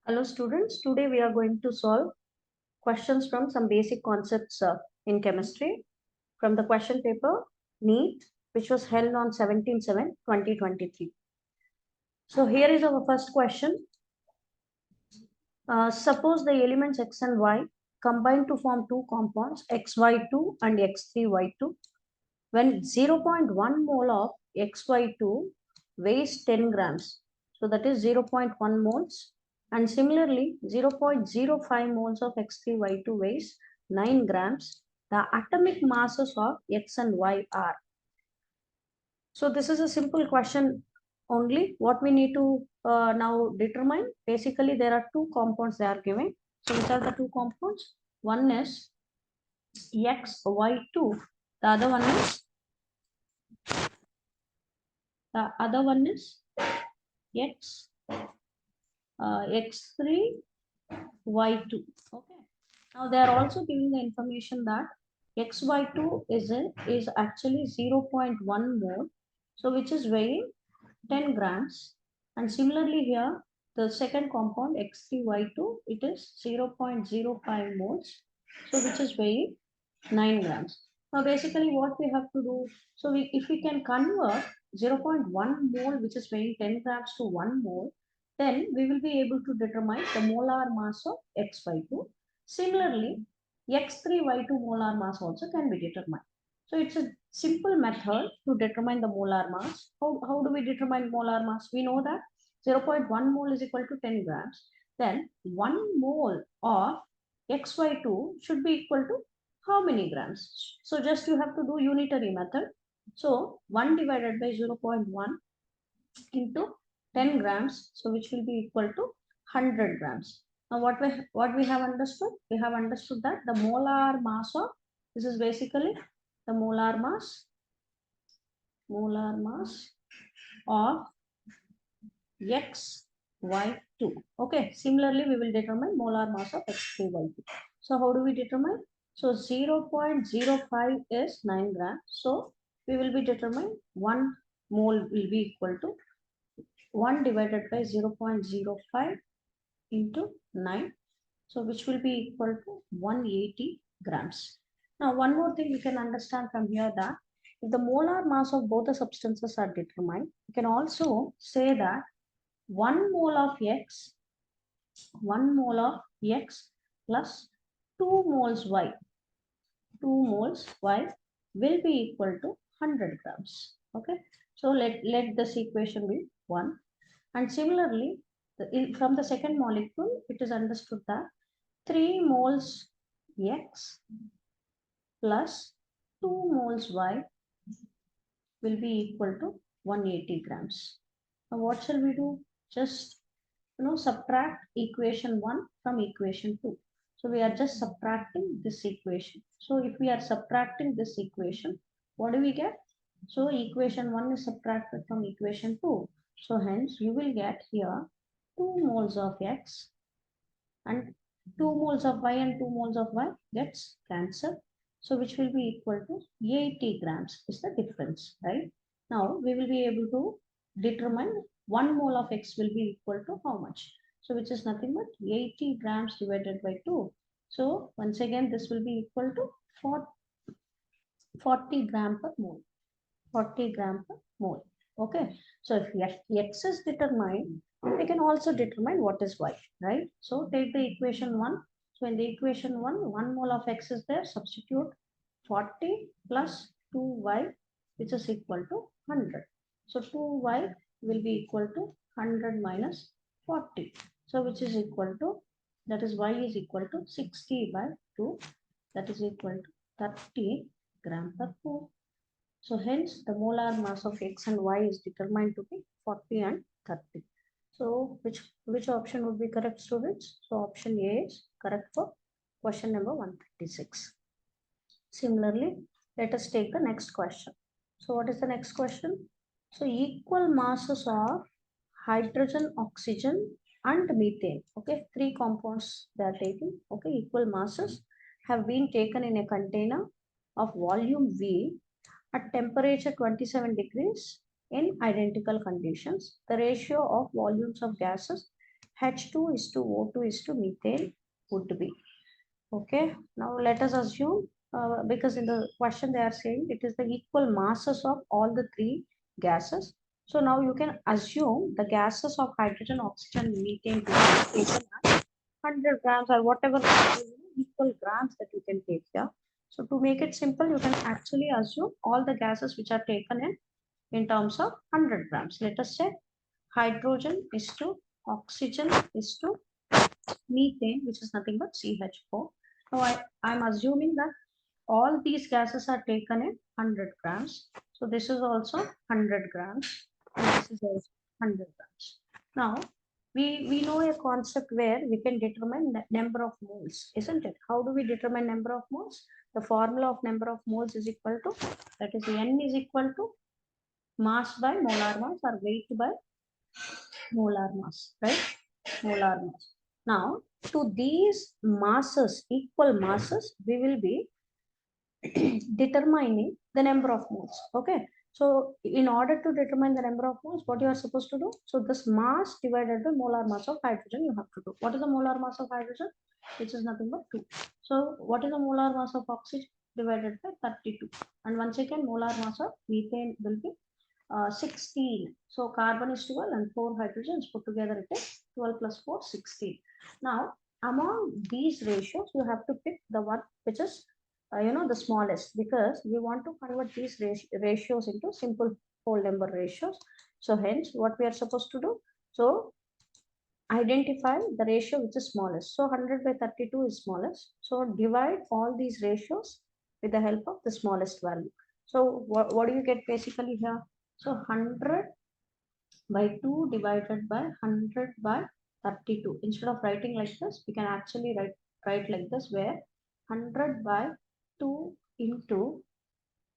Hello students, today we are going to solve questions from some basic concepts in chemistry from the question paper NEET, which was held on 17/7/2023. So here is our first question. Suppose the elements X and Y combine to form two compounds XY2 and X3Y2 when 0.1 mole of XY2 weighs 10 grams. So that is 0.1 moles. And similarly, 0.05 moles of X3Y2 weighs 9 grams. The atomic masses of X and Y are. So this is a simple question only. What we need to now determine, basically there are two compounds they are giving. So which are the two compounds? One is XY2. The other one is X X3 Y2. Okay. Now they are also giving the information that XY2 is actually 0.1 mole, so which is weighing 10 grams. And similarly here, the second compound X3Y2, it is 0.05 moles, so which is weighing 9 grams. Now basically what we have to do, so if we can convert 0.1 mole which is weighing 10 grams to 1 mole, then we will be able to determine the molar mass of XY2. Similarly, X3Y2 molar mass also can be determined. So it's a simple method to determine the molar mass. How do we determine molar mass? We know that 0.1 mole is equal to 10 grams. Then 1 mole of XY2 should be equal to how many grams? So just you have to do unitary method. So 1 divided by 0.1 into 10 grams, so which will be equal to 100 grams. Now what we have understood? We have understood that the molar mass of, this is basically the molar mass of XY2. Okay, similarly we will determine molar mass of X3Y2. So how do we determine? So 0.05 is 9 grams. So we will be determining 1 mole will be equal to 1 divided by 0.05 into 9. So which will be equal to 180 grams. Now one more thing we can understand from here, that if the molar mass of both the substances are determined, we can also say that 1 mole of X plus 2 moles Y will be equal to 100 grams. Okay, so let this equation be 1. And similarly, from the second molecule, it is understood that 3 moles X plus 2 moles Y will be equal to 180 grams. Now what shall we do? Just subtract equation 1 from equation 2. So we are just subtracting this equation. So if we are subtracting this equation, what do we get? So equation 1 is subtracted from equation 2. So hence you will get here 2 moles of X and 2 moles of Y and 2 moles of Y gets cancelled. So which will be equal to 80 grams is the difference, right? Now we will be able to determine 1 mole of X will be equal to how much? So which is nothing but 80 grams divided by 2. So once again, this will be equal to 40 gram per mole. 40 gram per mole. Okay. So if X is determined, we can also determine what is Y, right? So take the equation 1. So in the equation 1 mole of X is there. Substitute 40 plus 2Y, which is equal to 100. So 2Y will be equal to 100 minus 40. So which is equal to, that is Y is equal to 60 by 2. That is equal to 30 gram per mole. So hence the molar mass of X and Y is determined to be 40 and 30. So which option would be correct, students? So option A is correct for question number 136. Similarly, let us take the next question. So what is the next question? So equal masses of hydrogen, oxygen and methane. Okay, 3 compounds they are taking. Okay, equal masses have been taken in a container of volume V at temperature 27 degrees in identical conditions. The ratio of volumes of gases H2 is to O2 is to methane would be. Okay, now let us assume, because in the question they are saying it is the equal masses of all the three gases. So now you can assume the gases of hydrogen, oxygen, methane to be taken as 100 grams or whatever equal grams that you can take here. So to make it simple, you can actually assume all the gases which are taken in terms of 100 grams. Let us say hydrogen is to oxygen is to methane, which is nothing but CH4. Now I'm assuming that all these gases are taken in 100 grams. So this is also 100 grams. And this is also 100 grams. Now we know a concept where we can determine the number of moles, isn't it? How do we determine number of moles? The formula of number of moles is equal to, that is N is equal to mass by molar mass or weight by molar mass, right? Molar mass. Now, to these masses, equal masses, we will be determining the number of moles. Okay. So, in order to determine the number of moles, what you are supposed to do? So, this mass divided by molar mass of hydrogen, you have to do. What is the molar mass of hydrogen? Which is nothing but 2. So, what is the molar mass of oxygen? Divided by 32. And once again, molar mass of methane will be 16. So carbon is 12 and 4 hydrogens put together it is 12 plus 4, 16. Now, among these ratios, you have to pick the one which is, the smallest, because we want to convert these ratios into simple whole number ratios. So hence, what we are supposed to do? So identify the ratio which is smallest. So 100 by 32 is smallest. So divide all these ratios with the help of the smallest value. So what do you get basically here? So 100 by 2 divided by 100 by 32. Instead of writing like this, we can actually write like this, where 100 by 2 into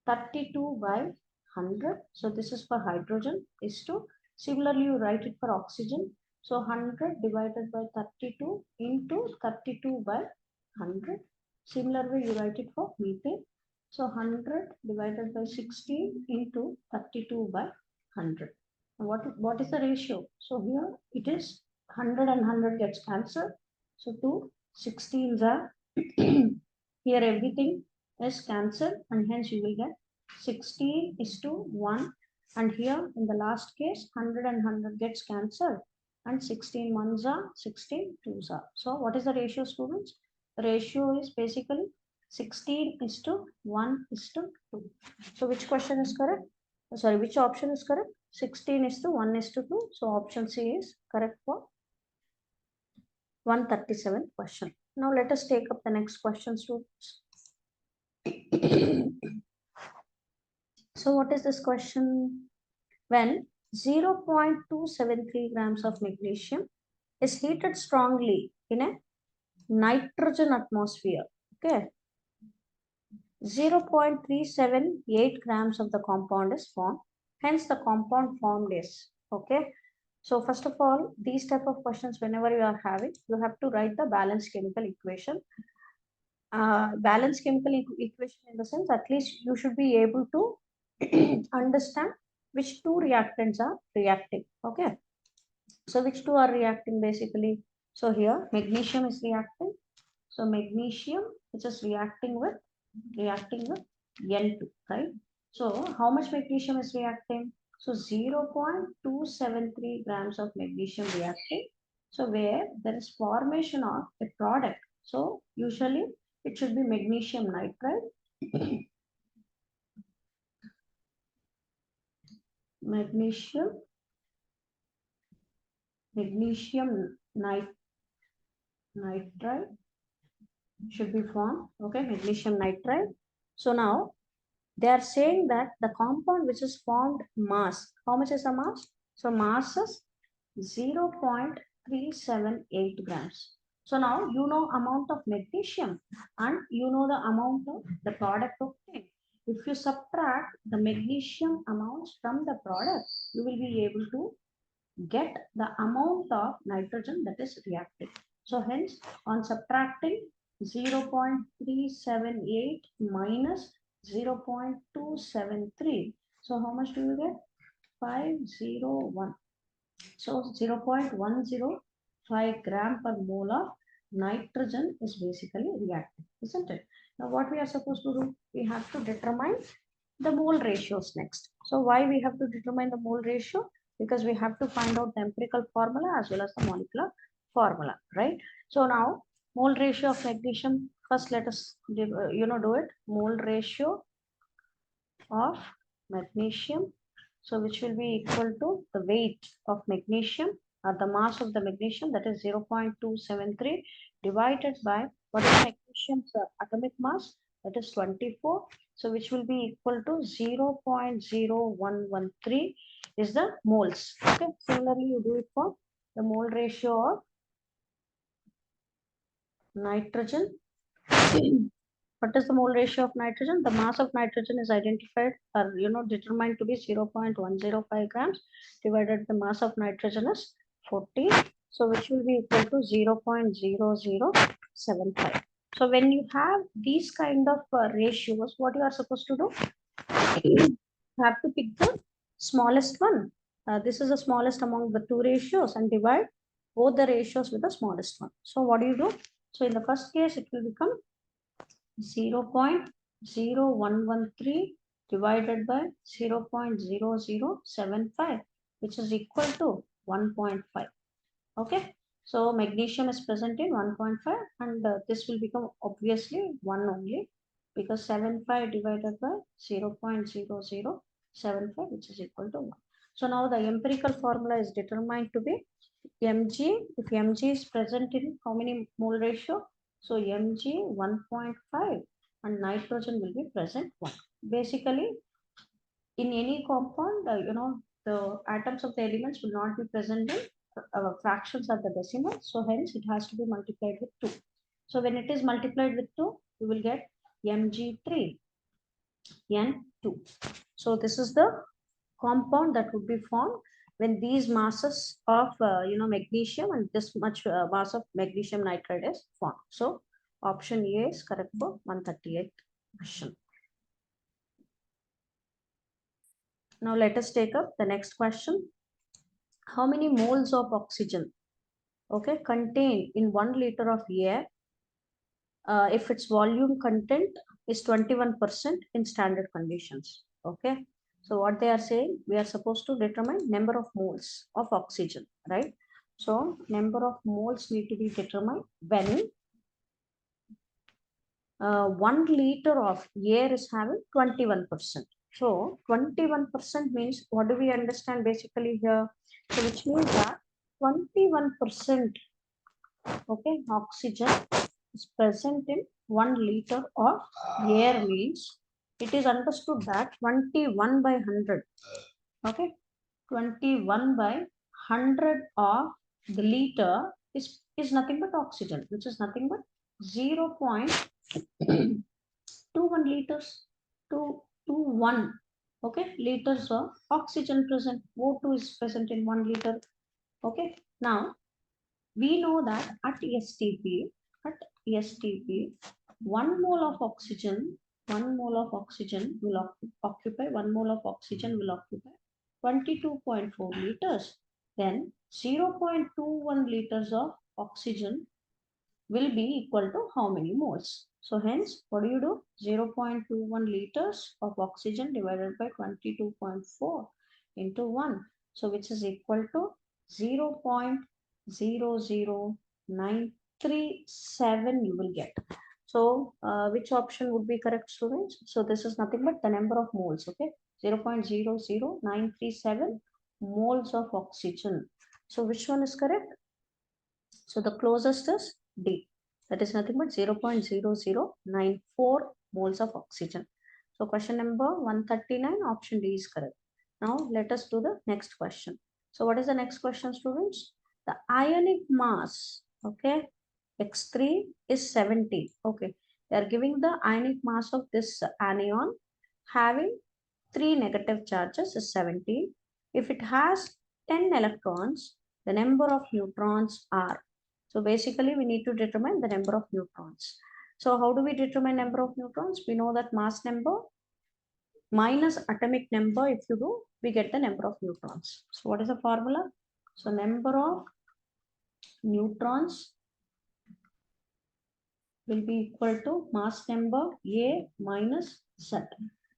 32 by 100. So this is for hydrogen is to, similarly you write it for oxygen. So 100 divided by 32 into 32 by 100. Similarly you write it for methane. So 100 divided by 16 into 32 by 100. What is the ratio? So here it is 100 and 100 gets cancelled. So 2 16s are here everything is cancelled, and hence you will get 16 is to 1. And here in the last case 100 and 100 gets cancelled, and 16 ones are 16 twos are. So what is the ratio, students? The ratio is basically 16 is to 1 is to 2. So which question is correct? Sorry, which option is correct? 16 is to 1 is to 2. So option C is correct for 137 question. Now let us take up the next question, students. So what is this question? When 0.273 grams of magnesium is heated strongly in a nitrogen atmosphere, okay, 0.378 grams of the compound is formed. Hence the compound formed is, okay. So first of all, these type of questions, whenever you are having, you have to write the balanced chemical equation. Balanced chemical equation in the sense, at least you should be able to understand which two reactants are reacting. Okay. So which two are reacting basically? So here magnesium is reacting. So magnesium which is reacting with N2, right? So how much magnesium is reacting? So 0.273 grams of magnesium reacting. So where there is formation of a product. So usually it should be magnesium nitride. magnesium nitride should be formed. Okay, magnesium nitride. So now they are saying that the compound which is formed mass, how much is the mass? So mass is 0.378 grams. So now you know amount of magnesium and you know the amount of the product obtained. If you subtract the magnesium amounts from the product, you will be able to get the amount of nitrogen that is reacted. So hence on subtracting 0.378 minus 0.273. So how much do you get? 501. So 0.10 gram per mole of nitrogen is basically reactive, isn't it? Now what we are supposed to do? We have to determine the mole ratios next. So why we have to determine the mole ratio? Because we have to find out the empirical formula as well as the molecular formula, right? So now mole ratio of magnesium, first let us do it. Mole ratio of magnesium, so which will be equal to the weight of magnesium or the mass of the magnesium, that is 0.273 divided by what is magnesium's atomic mass, that is 24, so which will be equal to 0.0113 is the moles. Okay, similarly you do it for the mole ratio of nitrogen. What is the mole ratio of nitrogen? The mass of nitrogen is identified or determined to be 0.105 grams divided the mass of nitrogen is 14. So which will be equal to 0.0075. So when you have these kind of ratios, what you are supposed to do? You have to pick the smallest one. This is the smallest among the two ratios and divide both the ratios with the smallest one. So what do you do? So in the first case, it will become 0.0113 divided by 0.0075, which is equal to 1.5. Okay, so magnesium is present in 1.5 and this will become obviously 1 only, because 75 divided by 0.0075, which is equal to 1. So now the empirical formula is determined to be Mg. If Mg is present in how many mole ratio? So Mg 1.5 and nitrogen will be present 1. Basically, in any compound, the atoms of the elements will not be present in fractions of the decimal. So hence it has to be multiplied with 2. So when it is multiplied with 2, you will get Mg3 N2. So this is the compound that would be formed when these masses of magnesium and this much mass of magnesium nitride is formed. So option A is correct for 138 question. Now let us take up the next question. How many moles of oxygen, okay, contained in 1 liter of air if its volume content is 21% in standard conditions? Okay, so what they are saying, we are supposed to determine number of moles of oxygen, right? So number of moles need to be determined when 1 liter of air is having 21%. So 21% means, what do we understand basically here? So which means that 21%, okay, oxygen is present in 1 liter of air means it is understood that 21 by 100, okay, 21 by 100 of the liter is nothing but oxygen, which is nothing but 0.21 liters to 21, okay, liters of oxygen present. O2 is present in 1 liter. Okay, now we know that at STP, 1 mole of oxygen, 1 mole of oxygen will occupy, 1 mole of oxygen will occupy 22.4 liters. Then 0.21 liters of oxygen will be equal to how many moles? So hence, what do? 0.21 liters of oxygen divided by 22.4 into 1. So which is equal to 0.00937 you will get. So which option would be correct, students? So this is nothing but the number of moles, okay? 0.00937 moles of oxygen. So which one is correct? So the closest is D. That is nothing but 0.0094 moles of oxygen. So question number 139, option D is correct. Now let us do the next question. So what is the next question, students? The ionic mass, okay, X3 is 70. Okay, they are giving the ionic mass of this anion having 3 negative charges is 17. If it has 10 electrons, the number of neutrons are. So basically we need to determine the number of neutrons. So how do we determine number of neutrons? We know that mass number minus atomic number, if you do, we get the number of neutrons. So what is the formula? So number of neutrons will be equal to mass number A minus Z.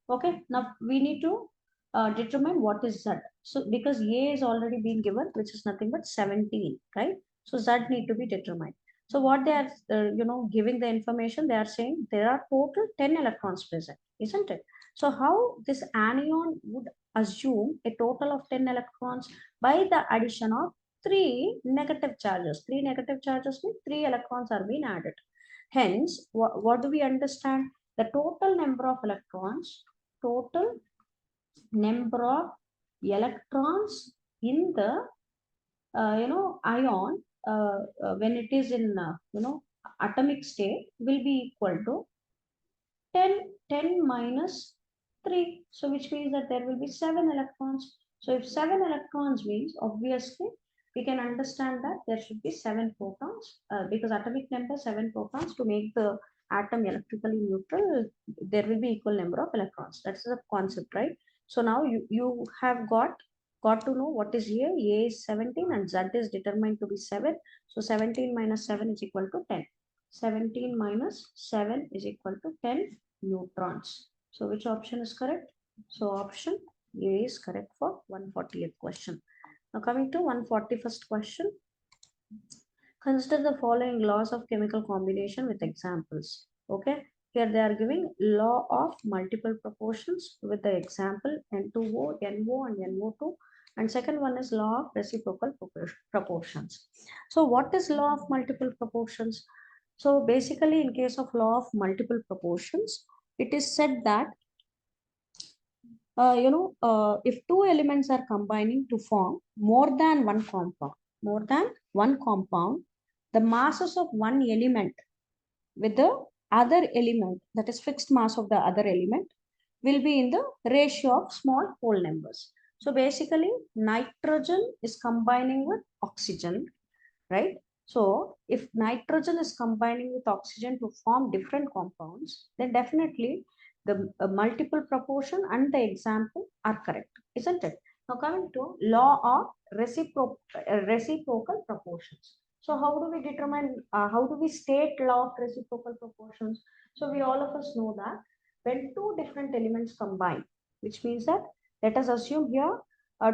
Okay, now we need to determine what is Z. So because A is already been given, which is nothing but 17, right? So Z need to be determined. So what they are, giving the information, they are saying there are total 10 electrons present, isn't it? So how this anion would assume a total of 10 electrons by the addition of three negative charges. Three negative charges means three electrons are being added. Hence, what do we understand? The total number of electrons, total number of electrons in the ion when it is in atomic state will be equal to 10 minus 3. So which means that there will be 7 electrons. So if 7 electrons means, obviously, we can understand that there should be 7 protons because atomic number 7 protons to make the atom electrically neutral, there will be equal number of electrons. That's the concept, right? So now you have got to know what is here. A is 17 and Z is determined to be 7. So 17 minus 7 is equal to 10. 17 minus 7 is equal to 10 neutrons. So which option is correct? So option A is correct for 140th question. Now coming to 141st question. Consider the following laws of chemical combination with examples. Okay. Here they are giving law of multiple proportions with the example N2O, NO and NO2. And second one is law of reciprocal proportions. So what is law of multiple proportions? So basically in case of law of multiple proportions, it is said that if two elements are combining to form more than one compound, the masses of one element with the other element, that is fixed mass of the other element, will be in the ratio of small whole numbers. So basically, nitrogen is combining with oxygen, right? So if nitrogen is combining with oxygen to form different compounds, then definitely the multiple proportion and the example are correct, isn't it? Now coming to law of reciprocal proportions. So how do we determine, how do we state law of reciprocal proportions? So we all of us know that when two different elements combine, which means that let us assume here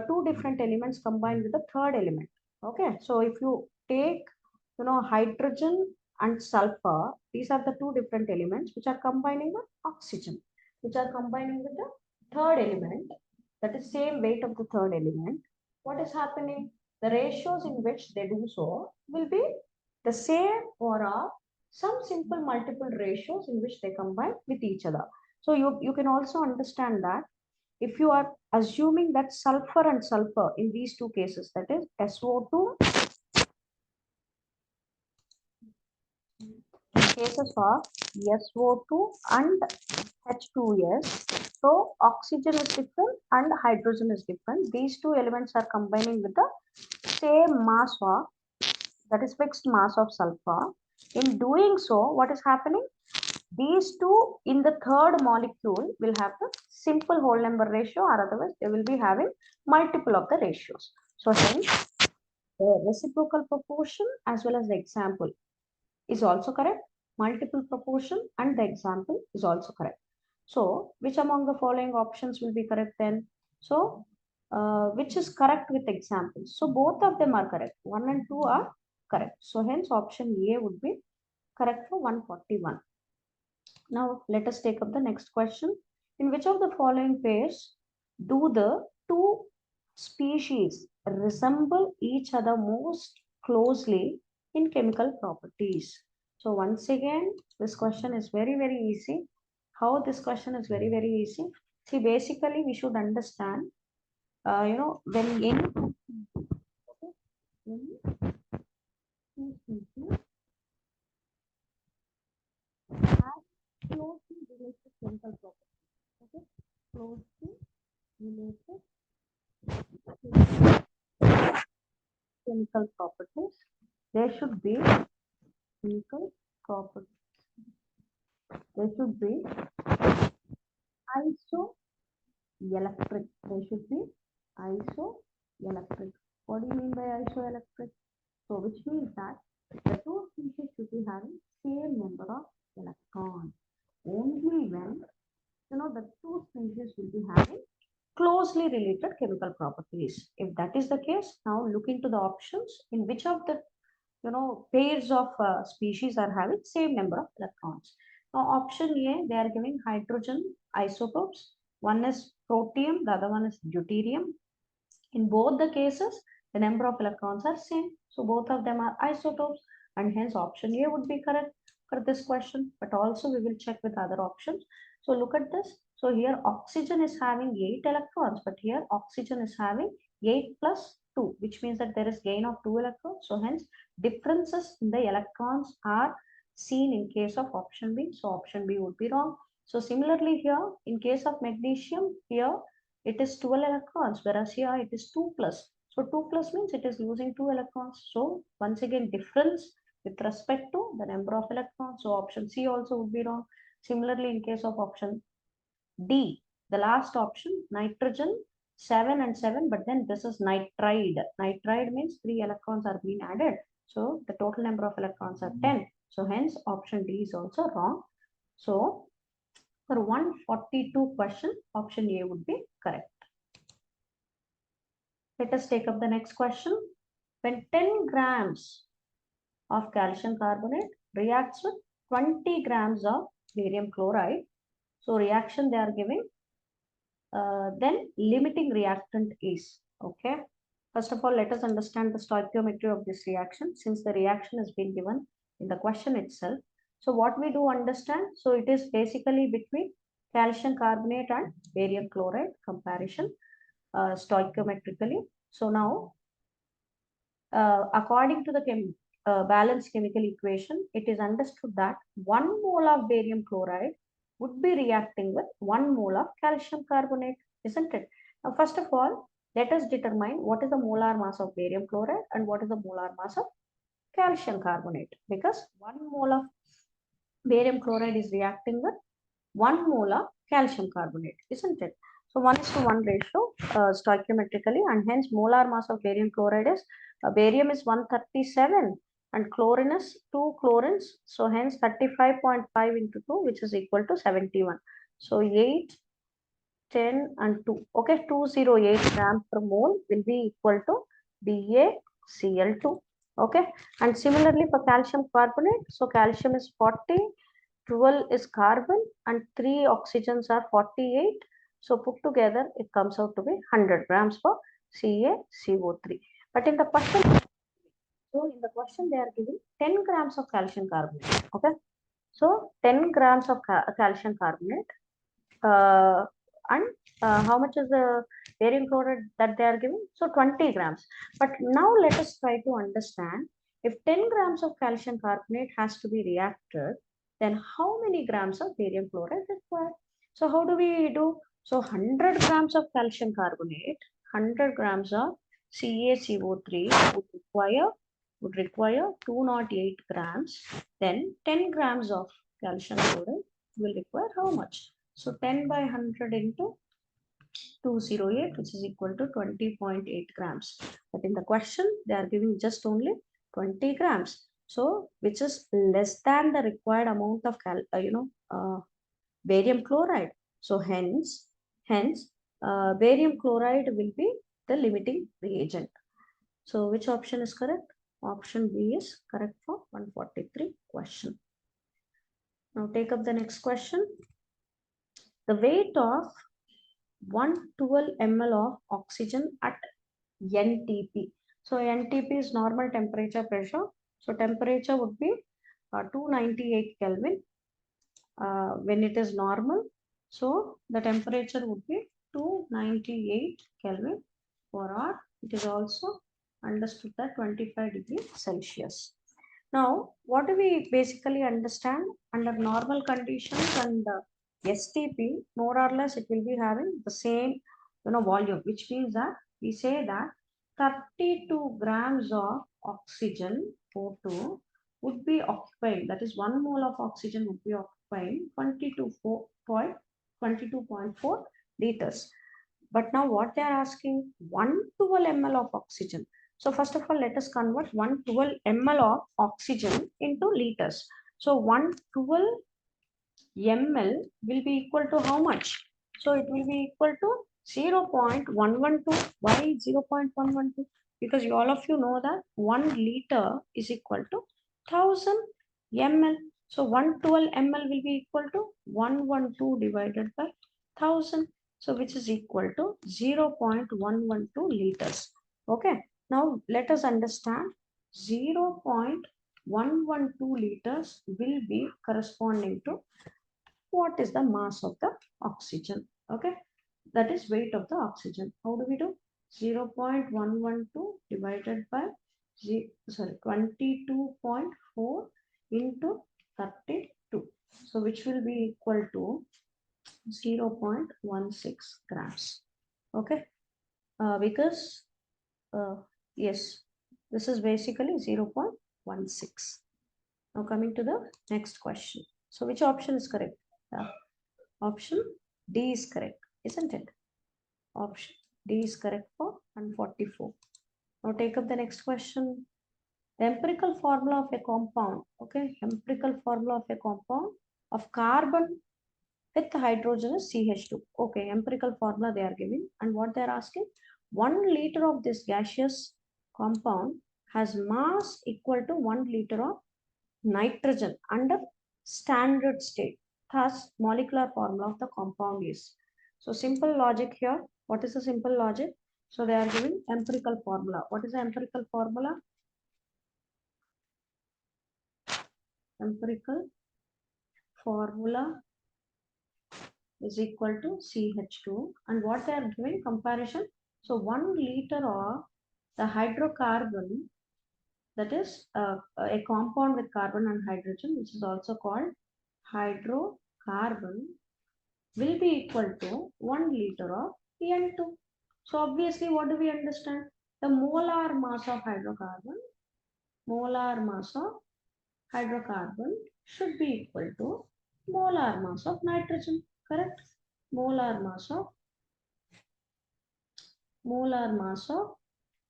two different elements combine with the third element. Okay, so if you take hydrogen and sulfur, these are the two different elements which are combining with oxygen, which are combining with the third element, that is same weight of the third element. What is happening? The ratios in which they do so will be the same or are some simple multiple ratios in which they combine with each other. So you can also understand that if you are assuming that sulfur and sulfur in these two cases, that is SO2 in cases of SO2 and H2S. So oxygen is different and hydrogen is different. These two elements are combining with the same mass of, that is fixed mass of sulfur. In doing so, what is happening? These two in the third molecule will have the simple whole number ratio, or otherwise they will be having multiple of the ratios. So hence the reciprocal proportion as well as the example is also correct. Multiple proportion and the example is also correct. So which among the following options will be correct then? So which is correct with examples? So both of them are correct. 1 and 2 are correct. So hence option A would be correct for 141. Now let us take up the next question. In which of the following pairs do the two species resemble each other most closely in chemical properties? So once again, this question is very, very easy. How this question is very, very easy? See, basically we should understand, when any two species have closely related chemical properties, okay? Closely related chemical properties. There should be chemical properties. There should be isoelectric. There should be isoelectric. What do you mean by isoelectric? So which means that the two species should be having same number of electrons. Only when the two species will be having closely related chemical properties. If that is the case, now look into the options in which of the pairs of species are having same number of electrons. Now option A, they are giving hydrogen isotopes. One is protium, the other one is deuterium. In both the cases, the number of electrons are same. So both of them are isotopes, and hence option A would be correct for this question. But also we will check with other options. So look at this. So here oxygen is having 8 electrons, but here oxygen is having 8 plus 2, which means that there is gain of 2 electrons. So hence differences in the electrons are seen in case of option B. So option B would be wrong. So similarly here, in case of magnesium, here it is 12 electrons, whereas here it is 2 plus. So 2 plus means it is losing 2 electrons. So once again, difference with respect to the number of electrons. So option C also would be wrong. Similarly, in case of option D, the last option, nitrogen 7 and 7, but then this is nitride. Nitride means 3 electrons are being added. So the total number of electrons are 10. So hence option D is also wrong. So for 142 question, option A would be correct. Let us take up the next question. When 10 grams of calcium carbonate reacts with 20 grams of barium chloride, so reaction they are giving, then limiting reactant is, okay. First of all, let us understand the stoichiometry of this reaction, since the reaction has been given in the question itself. So what we do understand, so it is basically between calcium carbonate and barium chloride comparison stoichiometrically. So now according to the balanced chemical equation, it is understood that 1 mole of barium chloride would be reacting with 1 mole of calcium carbonate, isn't it? Now, first of all, let us determine what is the molar mass of barium chloride and what is the molar mass of calcium carbonate, because 1 mole of barium chloride is reacting with 1 mole of calcium carbonate, isn't it? So 1:1 ratio stoichiometrically, and hence molar mass of barium chloride is barium is 137 and chlorine is 2 chlorines. So hence 35.5 into 2, which is equal to 71. So 8, 10 and 2. Okay, 208 grams per mole will be equal to BaCl2. Okay, and similarly for calcium carbonate, so calcium is 40, 12 is carbon, and 3 oxygens are 48. So put together, it comes out to be 100 grams for CaCO3. But in the question, they are giving 10 grams of calcium carbonate. Okay, so 10 grams of calcium carbonate, and how much is the barium chloride that they are giving? So 20 grams. But now let us try to understand, if 10 grams of calcium carbonate has to be reacted, then how many grams of barium chloride required? So how do we do? So 100 grams of calcium carbonate, 100 grams of CaCO3 would require 208 grams. Then 10 grams of calcium chloride will require how much? So 10 by 100 into 208, which is equal to 20.8 grams. But in the question, they are giving just only 20 grams. So which is less than the required amount of barium chloride. So hence barium chloride will be the limiting reagent. So which option is correct? Option B is correct for 143 question. Now take up the next question. The weight of 112 ml of oxygen at NTP. So NTP is normal temperature pressure. So temperature would be 298 Kelvin when it is normal. So the temperature would be 298 Kelvin for R. It is also understood that 25 degrees Celsius. Now, what do we basically understand under normal conditions and STP? More or less, it will be having the same, volume, which means that we say that 32 grams of oxygen O2 would be occupying. That is, 1 mole of oxygen would be occupying 22.4 liters. But now what they are asking, 112 ml of oxygen. So first of all, let us convert 112 ml of oxygen into liters. So 112 ml will be equal to how much? So it will be equal to 0.112. Why 0.112? Because all of you know that 1 liter is equal to 1000 ml. So 112 ml will be equal to 112 divided by 1000. So which is equal to 0.112 liters. Okay. Now let us understand 0.112 liters will be corresponding to what is the mass of the oxygen. Okay, that is weight of the oxygen. How do we do? 0.112 divided by 22.4 into 32, so which will be equal to 0.16 grams. Okay, because yes, this is basically 0.16. Now coming to the next question. So which option is correct? Option D is correct, isn't it? Option D is correct for 144. Now take up the next question. The empirical formula of a compound, okay, empirical formula of a compound of carbon with hydrogen is CH2. Okay, empirical formula they are giving, and what they are asking, 1 liter of this gaseous compound has mass equal to 1 liter of nitrogen under standard state. Thus, molecular formula of the compound is. So, simple logic here. What is the simple logic? So, they are giving empirical formula. What is the empirical formula? Empirical formula is equal to CH2. And what they are giving comparison? So, 1 liter of the hydrocarbon, that is a compound with carbon and hydrogen, which is also called hydrocarbon, will be equal to 1 liter of N2. So obviously, what do we understand? The molar mass of hydrocarbon should be equal to molar mass of nitrogen, correct? Molar mass of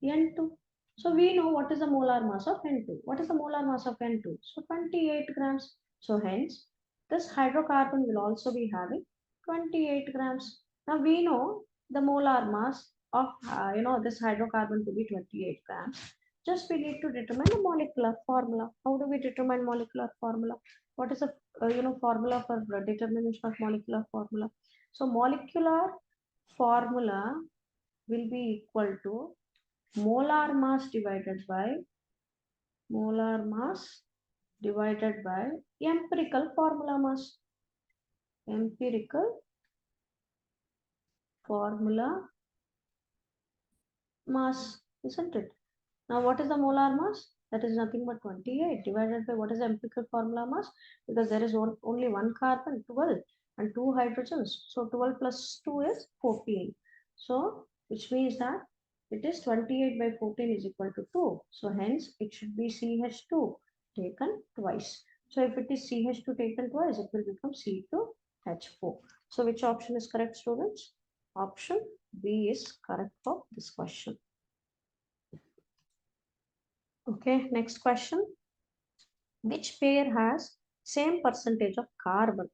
N2. So we know what is the molar mass of N2. What is the molar mass of N2? So 28 grams. So hence, this hydrocarbon will also be having 28 grams. Now we know the molar mass of this hydrocarbon to be 28 grams. Just we need to determine the molecular formula. How do we determine molecular formula? What is the formula for determination of molecular formula? So molecular formula will be equal to molar mass divided by empirical formula mass. Empirical formula mass, isn't it? Now, what is the molar mass? That is nothing but 28 divided by what is the empirical formula mass? Because there is only one carbon, 12, and two hydrogens. So 12 plus 2 is 14. So, which means that it is 28 by 14 is equal to 2. So, hence it should be CH2 taken twice. So, if it is CH2 taken twice, it will become C2H4. So, which option is correct, students? Option B is correct for this question. Okay, next question. Which pair has same percentage of carbon?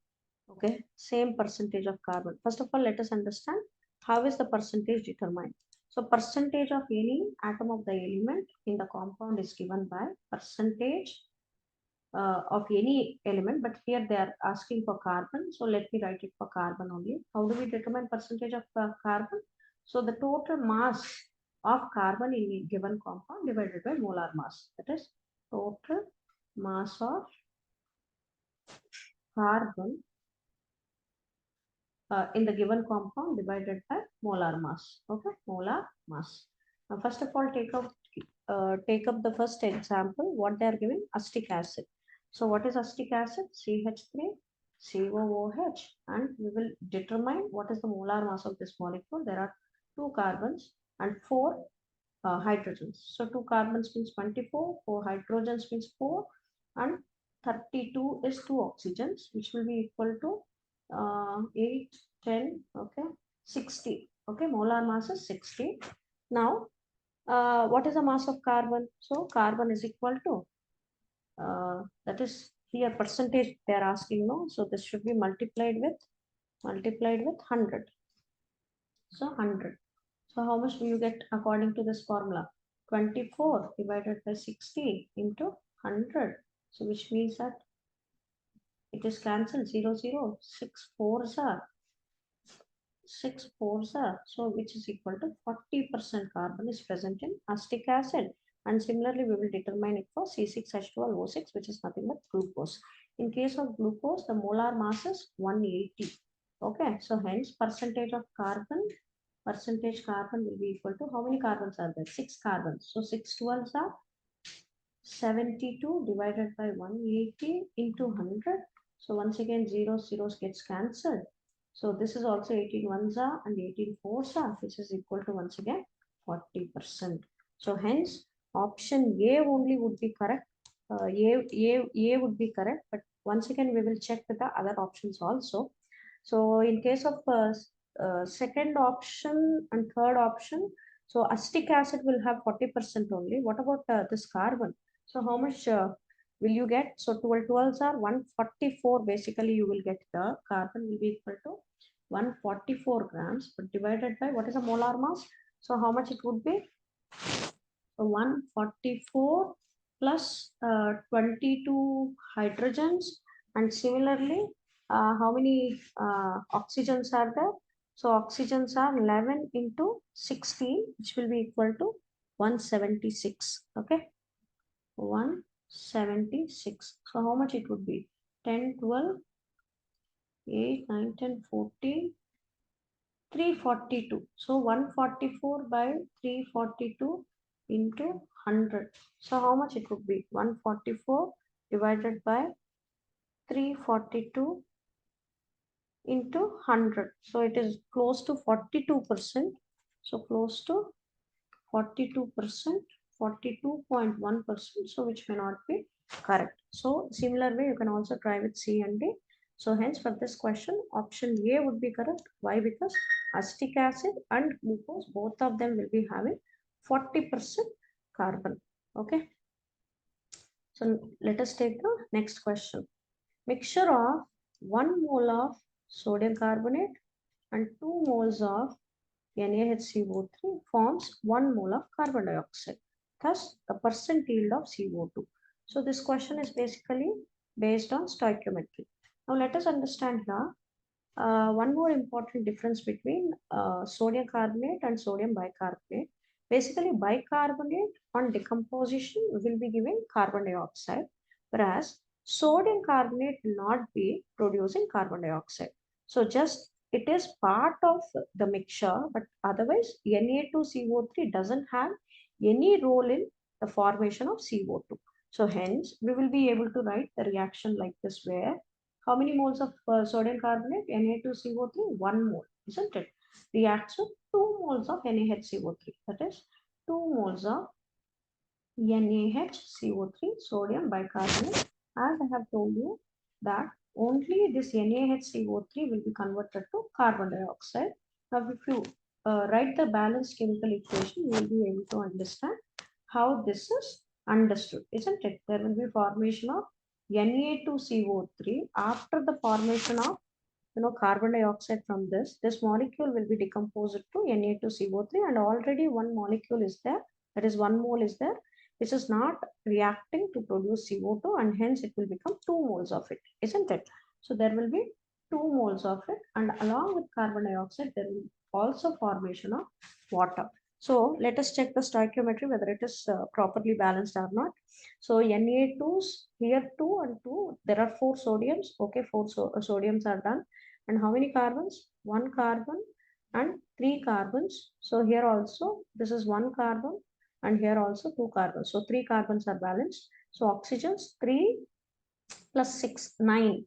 Okay, same percentage of carbon. First of all, let us understand how is the percentage determined. So percentage of any atom of the element in the compound is given by percentage of any element, but here they are asking for carbon. So let me write it for carbon only. How do we determine percentage of carbon? So the total mass of carbon in a given compound divided by molar mass. That is total mass of carbon in the given compound divided by molar mass. Okay, molar mass. Now, first of all, take up the first example. What they are giving? Acetic acid. So, what is acetic acid? CH3, COOH, and we will determine what is the molar mass of this molecule. There are two carbons and four hydrogens. So, two carbons means 24, four hydrogens means 4, and 32 is two oxygens, which will be equal to 8, 10, okay, 60. Okay, molar mass is 60. Now, What is the mass of carbon? So carbon is equal to, that is here percentage they are asking, no? So this should be multiplied with 100. So 100. So how much will you get according to this formula? 24 divided by 60 into 100. So which means that it is cancelled, 0, 0, 6 fours are 6 fours are, so which is equal to 40% carbon is present in acetic acid. And similarly, we will determine it for C6H12O6, which is nothing but glucose. In case of glucose, the molar mass is 180. Okay, so hence percentage carbon will be equal to, how many carbons are there? 6 carbons. So 6 12s are 72 divided by 180 into 100. So once again, zeros gets cancelled. So this is also 18 ones are and 18 fours are, which is equal to once again 40%. So hence option A only would be correct. A would be correct, but once again we will check with the other options also. So in case of second option and third option, so acetic acid will have 40% only. What about this carbon? So how much will you get? So 12 12s are 144. Basically, you will get the carbon will be equal to 144 grams, but divided by what is the molar mass? So how much it would be? So 144 plus 22 hydrogens, and similarly, how many oxygens are there? So oxygens are 11 into 16, which will be equal to 176. Okay, 176. So how much it would be? 10, 12, 8, 9, 10, 14, 342. So 144 by 342 into 100. So how much it would be? 144 divided by 342 into 100. So it is close to 42%. So close to 42%, 42.1%. So which may not be correct. So similar way, you can also try with C and D. So hence for this question, option A would be correct. Why? Because acetic acid and glucose, both of them will be having 40% carbon. Okay. So let us take the next question. Mixture of 1 mole of sodium carbonate and 2 moles of NaHCO3 forms 1 mole of carbon dioxide. Thus, the percent yield of CO2. So this question is basically based on stoichiometry. Now let us understand here one more important difference between sodium carbonate and sodium bicarbonate. Basically, bicarbonate on decomposition will be giving carbon dioxide, whereas sodium carbonate will not be producing carbon dioxide. So just it is part of the mixture, but otherwise Na2CO3 doesn't have any role in the formation of CO2. So hence, we will be able to write the reaction like this, where how many moles of sodium carbonate? Na2CO3, 1 mole, isn't it? Reacts with 2 moles of NaHCO3. That is 2 moles of NaHCO3, sodium bicarbonate. As I have told you that only this NaHCO3 will be converted to carbon dioxide. Now, if you write the balanced chemical equation, you will be able to understand how this is understood, isn't it? There will be formation of Na2CO3 after the formation of carbon dioxide from this molecule will be decomposed to Na2CO3, and already one molecule is there, that is 1 mole is there, which is not reacting to produce CO2, and hence it will become 2 moles of it, isn't it? So there will be 2 moles of it, and along with carbon dioxide, there will also formation of water. So let us check the stoichiometry whether it is properly balanced or not. So Na2s here 2 and 2, there are 4 sodiums. Okay, 4 sodiums are done. And how many carbons? 1 carbon and 3 carbons. So here also this is 1 carbon and here also 2 carbons. So 3 carbons are balanced. So oxygens 3 plus 6, 9.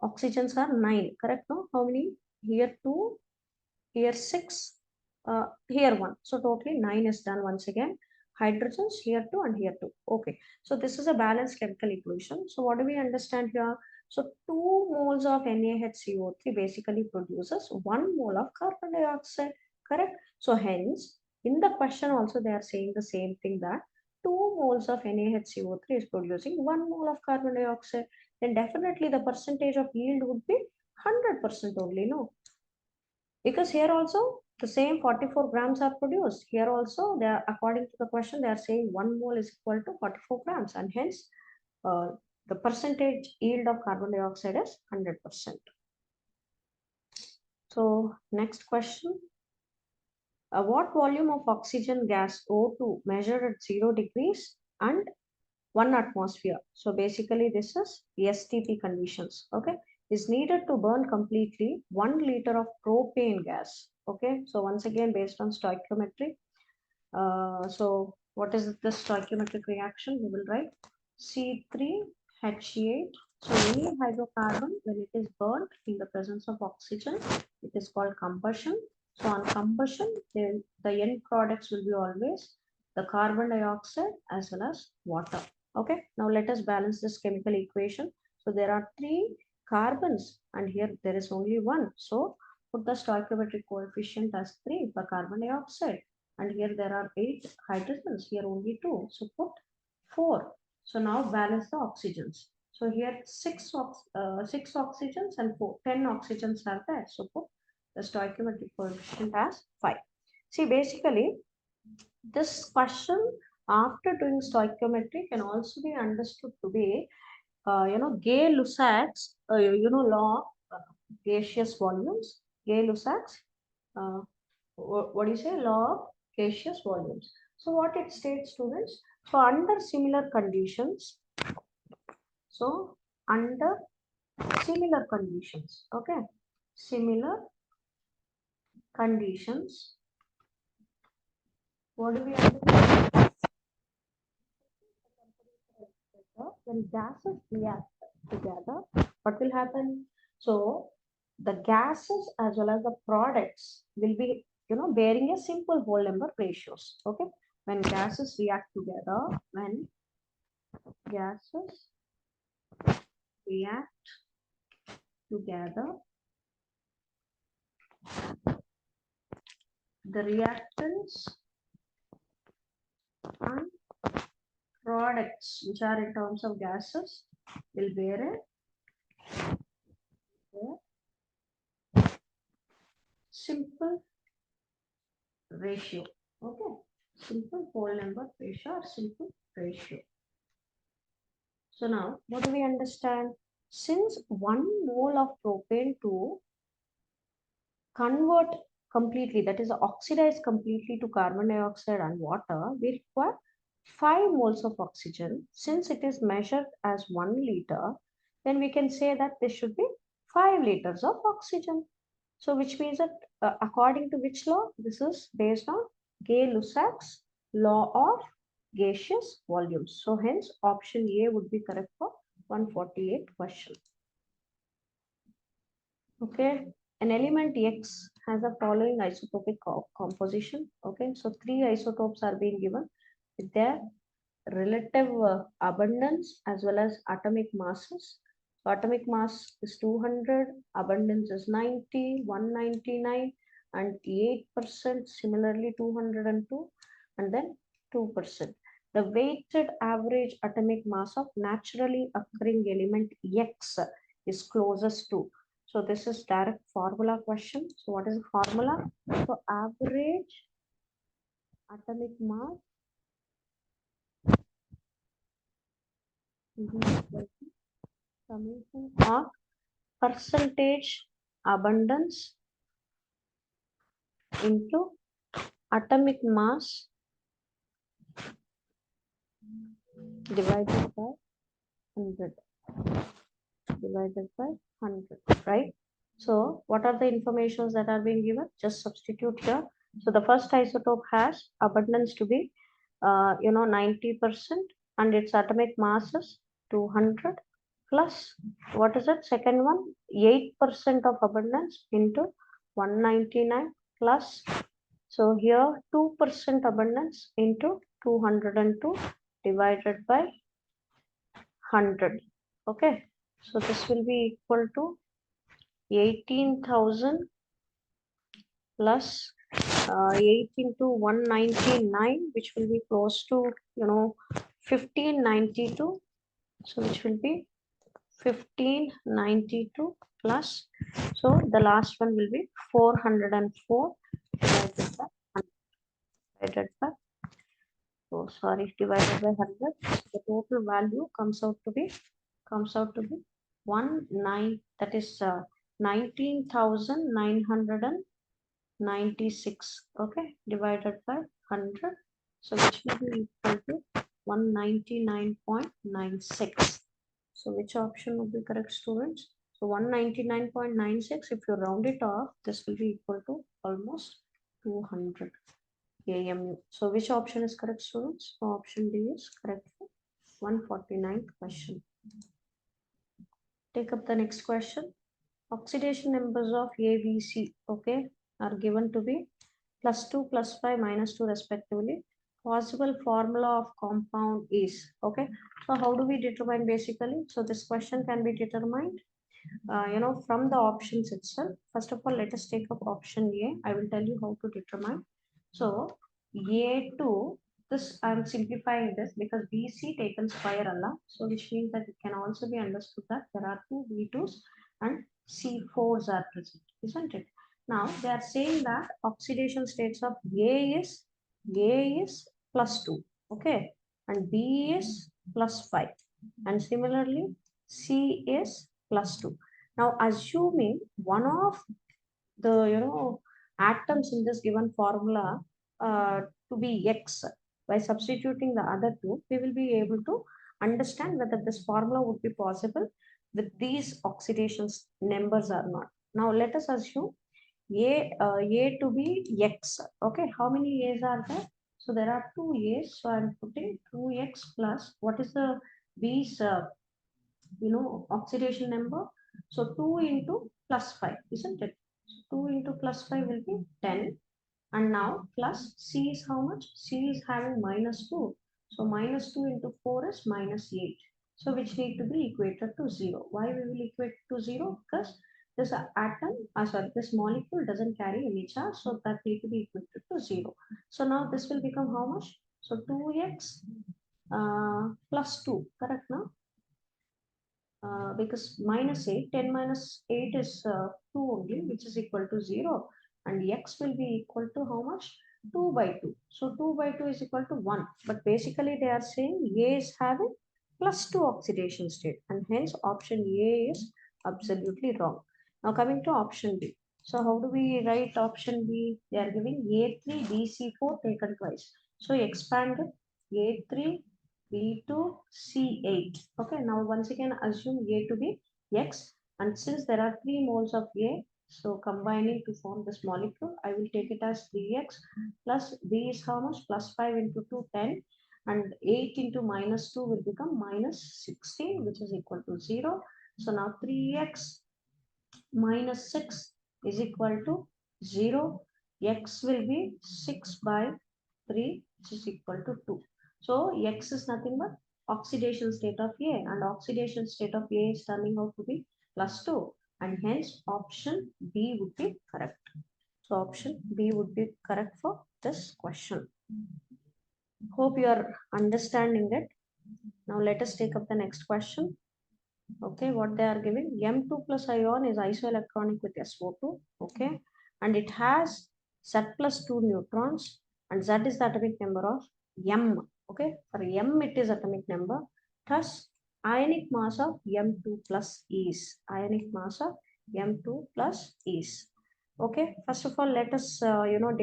Oxygens are 9, correct? No? How many? Here 2, here 6, here 1. So totally 9 is done once again. Hydrogens here 2 and here 2. Okay. So this is a balanced chemical equation. So what do we understand here? So 2 moles of NaHCO3 basically produces 1 mole of carbon dioxide, correct? So hence In the question also they are saying the same thing, that 2 moles of NaHCO3 is producing 1 mole of carbon dioxide, then definitely the percentage of yield would be 100% only, no? Because here also the same 44 grams are produced. Here also they are, according to the question, they are saying 1 mole is equal to 44 grams, and hence the percentage yield of carbon dioxide is 100%. So next question. What volume of oxygen gas O2 measured at 0 degrees and 1 atmosphere? So basically this is STP conditions, okay, is needed to burn completely 1 liter of propane gas. Okay, so once again based on stoichiometry. So what is the stoichiometric reaction? We will write C3H8. So any hydrocarbon, when it is burnt in the presence of oxygen, it is called combustion. So on combustion, the end products will be always the carbon dioxide as well as water. Okay, now let us balance this chemical equation. So there are 3 carbons and here there is only 1. So put the stoichiometric coefficient as 3 for carbon dioxide. And here there are 8 hydrogens, here only 2. So put 4. So now balance the oxygens. So here 6 oxygens and 10 oxygens are there. So put the stoichiometric coefficient as 5. See, basically, this question after doing stoichiometry can also be understood to be, Gay-Lussac's, law of gaseous volumes. Gay-Lussac's, what do you say? Law of gaseous volumes. So what it states, students? So under similar conditions, okay, similar conditions, what do we understand? When gases react together, what will happen? So the gases as well as the products will be, bearing a simple whole number ratios. Okay, when gases react together, when gases react together, the reactants and products which are in terms of gases will bear a simple ratio. Okay, simple whole number ratio or simple ratio. So now what do we understand? Since 1 mole of propane to convert completely, that is oxidize completely to carbon dioxide and water, we require 5 moles of oxygen. Since it is measured as 1 liter, then we can say that this should be 5 liters of oxygen. So which means that according to which law? This is based on Gay-Lussac's law of gaseous volumes. So hence option A would be correct for 148 question. Okay, an element X has the following isotopic composition. Okay, so 3 isotopes are being given with their relative abundance as well as atomic masses. So atomic mass is 200, abundance is 90, 199, and 8%, similarly 202, and then 2%. The weighted average atomic mass of naturally occurring element X is closest to. So this is direct formula question. So what is the formula? So average atomic mass is equal to summation of percentage abundance into atomic mass divided by 100. Divided by 100, right? So what are the informations that are being given? Just substitute here. So the first isotope has abundance to be 90% and its atomic mass is 200 plus what is it? Second one, 8% of abundance into 199 plus, so here 2% abundance into 202 divided by 100. Okay, so this will be equal to 18,000 plus 8 into 199, which will be close to, 1592. So which will be 1592 plus. So the last one will be 404 divided by 100. Divided by, oh sorry, divided by 100. The total value comes out to be that is 19,996. Okay, divided by 100. So which will be equal to 199.96. So which option would be correct, students? So 199.96, if you round it off, this will be equal to almost 200 AMU. So which option is correct, students? So option D is correct for 149th question. Take up the next question. Oxidation numbers of A, B, C, okay, are given to be +2, +5, -2 respectively. Possible formula of compound is, okay. So how do we determine basically? So this question can be determined, from the options itself. First of all, let us take up option A. I will tell you how to determine. So A2, this I'm simplifying this because BC taken square Allah. So which means that it can also be understood that there are two B2s and C4s are present, isn't it? Now they are saying that oxidation states of A is +2, okay, and B is +5, and similarly C is +2. Now assuming one of the atoms in this given formula to be X, by substituting the other two, we will be able to understand whether this formula would be possible with these oxidation numbers or not. Now let us assume A to be X. Okay, how many A's are there? So there are two A's. So I'm putting 2X plus what is the B's oxidation number? So 2 into +5, isn't it? So 2 into +5 will be 10. And now plus C is how much? C is having -2. So -2 into 4 is -8. So which need to be equated to 0. Why we will equate to 0? Because this this molecule doesn't carry any charge. So that need to be equated to 0. So now this will become how much? So 2x plus 2, correct now? Because -8, 10 minus 8 is 2 only, which is equal to 0. And x will be equal to how much? 2 by 2. So 2 by 2 is equal to 1. But basically they are saying A is having +2 oxidation state. And hence option A is absolutely wrong. Now coming to option B. So how do we write option B? They are giving A3, BC4 taken twice. So expanded A3, B2, C8. Okay, now once again assume A to be X, and since there are 3 moles of A, so combining to form this molecule, I will take it as 3x plus B is how much? +5 into 2, 10, and 8 into -2 will become -16, which is equal to 0. So now 3x -6 is equal to 0. X will be 6 by 3, which is equal to 2. So X is nothing but oxidation state of A, and oxidation state of A is turning out to be +2, and hence option B would be correct. So option B would be correct for this question. Hope you are understanding it. Now let us take up the next question. Okay, what they are giving, M2 plus ion is isoelectronic with SO2, okay, and it has Z plus 2 neutrons, and Z is the atomic number of M, okay, for M it is atomic number, thus ionic mass of M2 plus is, ionic mass of M2 plus is, okay. First of all, let us,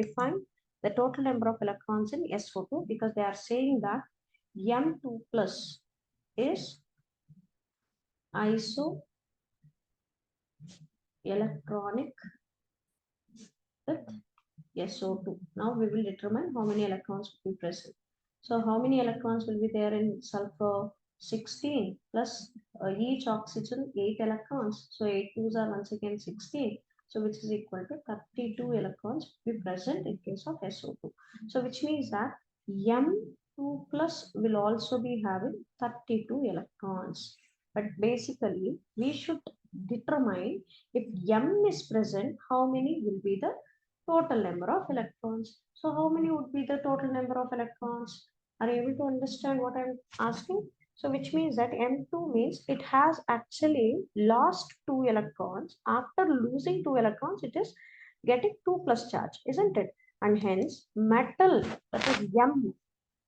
define the total number of electrons in SO2, because they are saying that M2 plus is isoelectronic with SO2. Now we will determine how many electrons will be present. So how many electrons will be there in sulfur? 16 plus each oxygen 8 electrons. So 8 twos are once again 16. So which is equal to 32 electrons will be present in case of SO2. So which means that M2 plus will also be having 32 electrons. But basically we should determine if M is present, how many will be the total number of electrons. So how many would be the total number of electrons? Are you able to understand what I'm asking? So which means that M2 means it has actually lost 2 electrons. After losing 2 electrons, it is getting 2 plus charge, isn't it? And hence metal, that is M,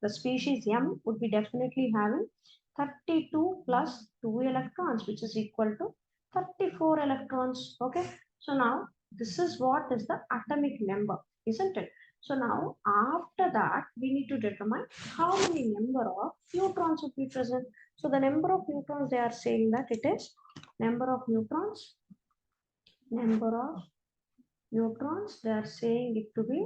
the species M would be definitely having 32 plus 2 electrons, which is equal to 34 electrons. Okay. So now this is what is the atomic number, isn't it? So now after that, we need to determine how many number of neutrons would be present. So the number of neutrons, they are saying that it is number of neutrons, they are saying it to be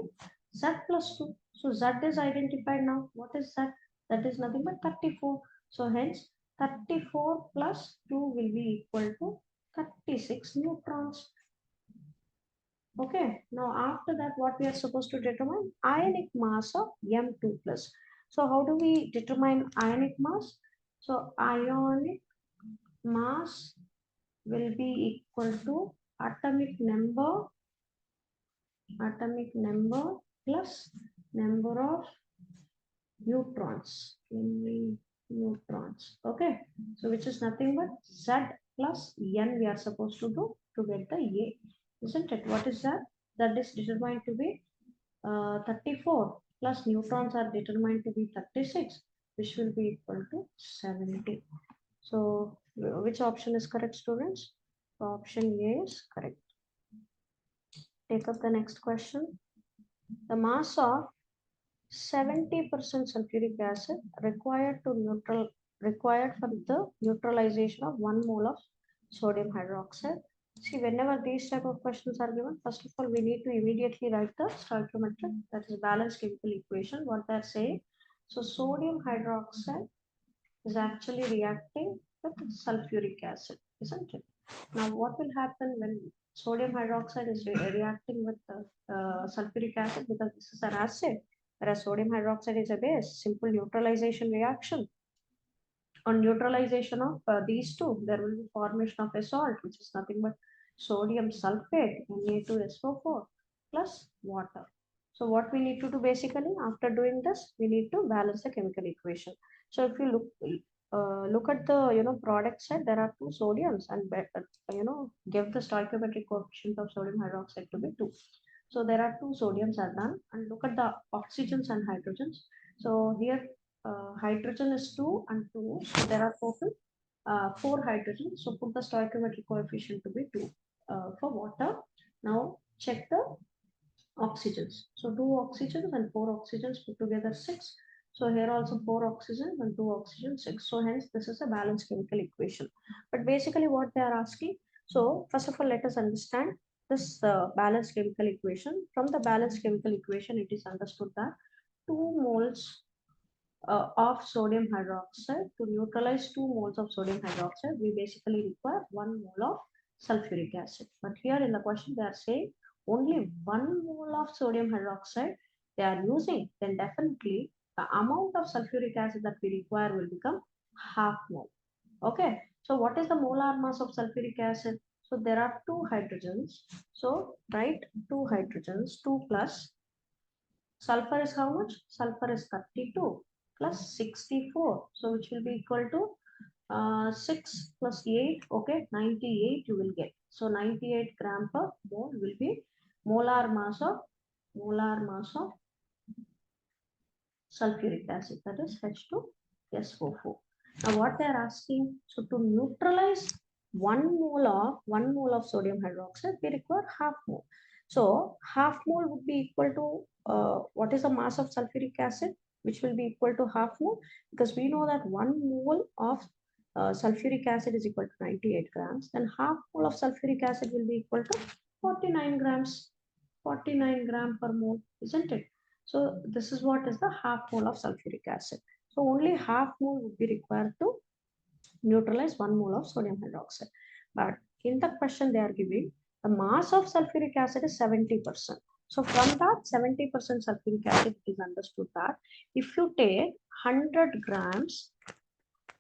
Z plus 2. So Z is identified now. What is Z? That is nothing but 34. So hence 34 plus 2 will be equal to 36 neutrons. Okay, now after that, what we are supposed to determine? Ionic mass of M2 plus. So how do we determine ionic mass? So ionic mass will be equal to atomic number plus number of neutrons. Okay, so which is nothing but Z plus N we are supposed to do to get the A, isn't it? What is that? That is determined to be 34 plus neutrons are determined to be 36, which will be equal to 70. So which option is correct, students? Option A is correct. Take up the next question. The mass of 70% sulfuric acid required for the neutralization of 1 mole of sodium hydroxide. See, whenever these type of questions are given, first of all, we need to immediately write the stoichiometric, that is balanced chemical equation, what they're saying. So sodium hydroxide is actually reacting with sulfuric acid, isn't it? Now, what will happen when sodium hydroxide is reacting with sulfuric acid, because this is an acid, whereas sodium hydroxide is a base, simple neutralization reaction. On neutralization of these two, there will be formation of a salt, which is nothing but sodium sulfate, Na2SO4 plus water. So what we need to do basically after doing this, we need to balance the chemical equation. So if you look at the product side, there are 2 sodiums and give the stoichiometric coefficient of sodium hydroxide to be 2. So there are 2 sodiums are done, and look at the oxygens and hydrogens. So here hydrogen is 2 and 2, so there are total 4 hydrogens. So put the stoichiometric coefficient to be 2 for water. Now check the oxygens. So 2 oxygens and 4 oxygens put together 6. So here also 4 oxygens and 2 oxygens 6. So hence this is a balanced chemical equation. But basically what they are asking, so first of all let us understand this balanced chemical equation. From the balanced chemical equation, it is understood that 2 moles of sodium hydroxide, to neutralize 2 moles of sodium hydroxide, we basically require 1 mole of sulfuric acid. But here in the question, they are saying only 1 mole of sodium hydroxide they are using, then definitely the amount of sulfuric acid that we require will become half mole. Okay, so what is the molar mass of sulfuric acid? So there are 2 hydrogens. So write 2 hydrogens, 2 plus sulfur is how much? Sulfur is 32 plus 64. So which will be equal to 6 plus 8, okay, 98 you will get. So 98 gram per mole will be molar mass of sulfuric acid, that is H2SO4. Now what they are asking, so to neutralize 1 mole of sodium hydroxide, we require half mole. So half mole would be equal to what is the mass of sulfuric acid, which will be equal to half mole, because we know that 1 mole of sulfuric acid is equal to 98 grams. Then half mole of sulfuric acid will be equal to 49 grams, 49 gram per mole, isn't it? So this is what is the half mole of sulfuric acid. So only half mole would be required to neutralize 1 mole of sodium hydroxide. But in the question they are giving the mass of sulfuric acid is 70%. So from that 70% sulfuric acid, it is understood that if you take 100 grams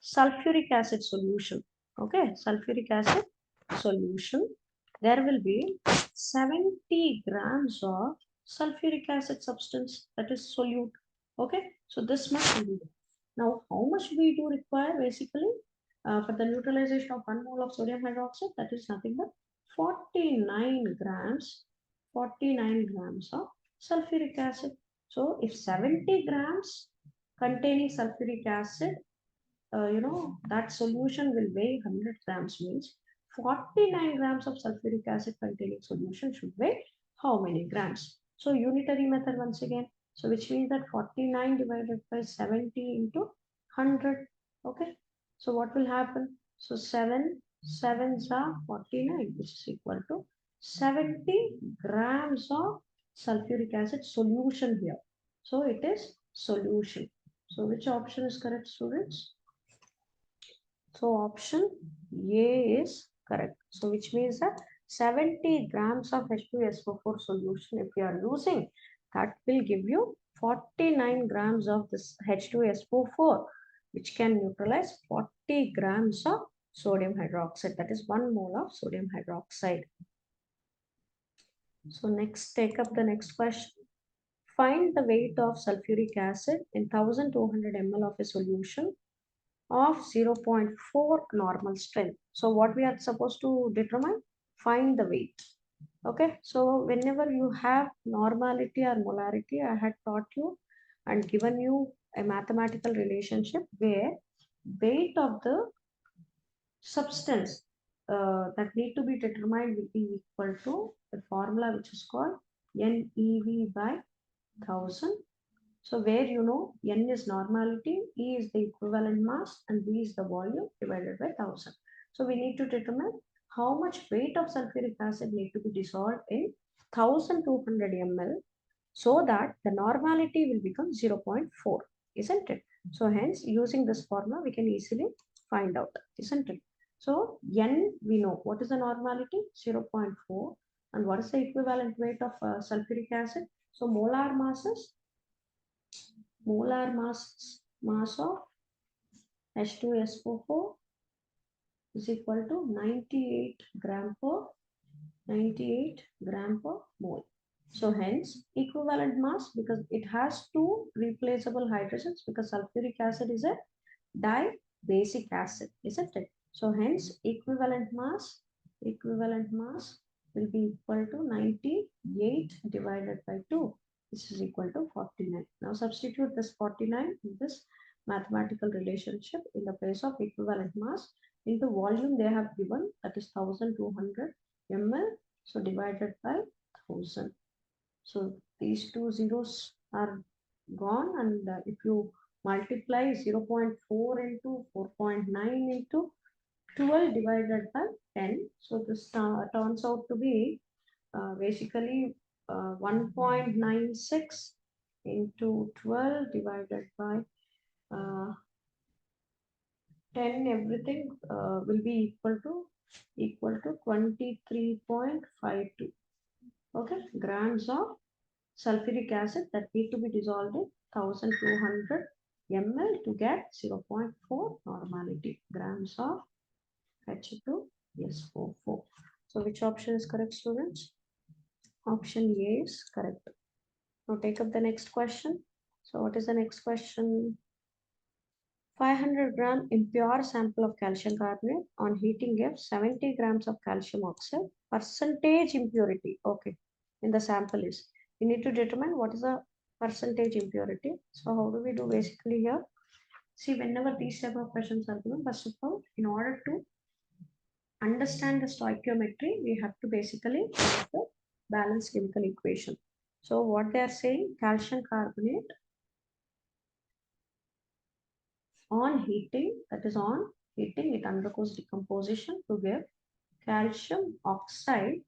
sulfuric acid solution, okay, sulfuric acid solution, there will be 70 grams of sulfuric acid substance, that is solute. Okay, so this much will be there. Now, how much we do require basically for the neutralization of 1 mole of sodium hydroxide? That is nothing but 49 grams, 49 grams of sulfuric acid. So, if 70 grams containing sulfuric acid, that solution will weigh 100 grams, means 49 grams of sulfuric acid containing solution should weigh how many grams? So unitary method once again. So which means that 49 divided by 70 into 100. Okay. So what will happen? So 7 sevens are 49, which is equal to 70 grams of sulfuric acid solution here. So it is solution. So which option is correct, students? So option A is correct. So which means that 70 grams of H2SO4 solution, if you are using, that will give you 49 grams of this H2SO4, which can neutralize 40 grams of sodium hydroxide. That is 1 mole of sodium hydroxide. So next, take up the next question. Find the weight of sulfuric acid in 1200 ml of a solution of 0.4 normal strength. So what we are supposed to determine? Find the weight. Okay, so whenever you have normality or molarity, I had taught you and given you a mathematical relationship where weight of the substance that need to be determined will be equal to the formula which is called NEV by 1000. So where N is normality, E is the equivalent mass, and V is the volume divided by 1000. So we need to determine how much weight of sulfuric acid need to be dissolved in 1200 ml so that the normality will become 0.4, isn't it? So hence using this formula we can easily find out, isn't it? So N we know what is the normality, 0.4, and what is the equivalent weight of sulfuric acid? So molar mass of H2SO4 is equal to 98 gram per mole. So hence equivalent mass, because it has two replaceable hydrogens, because sulfuric acid is a dibasic acid, isn't it? So hence equivalent mass will be equal to 98 divided by 2. This is equal to 49. Now substitute this 49 in this mathematical relationship in the place of equivalent mass into volume they have given, that is 1200 ml. So divided by 1000. So these two zeros are gone, and if you multiply 0.4 into 4.9 into 12 divided by 10, so this turns out to be basically 1.96 into 12 divided by 10, everything will be equal to 23.52. Okay, grams of sulfuric acid that need to be dissolved in 1200 ml to get 0.4 normality grams of H2SO4. So which option is correct, students? Option A is correct. Now take up the next question. So what is the next question? 500 gram impure sample of calcium carbonate on heating gives 70 grams of calcium oxide. Percentage impurity, okay, in the sample is. We need to determine what is the percentage impurity. So how do we do basically here? See, whenever these type of questions are given, first of all, in order to understand the stoichiometry, we have to basically use the balanced chemical equation. So what they are saying, calcium carbonate on heating, that is on heating, it undergoes decomposition to give calcium oxide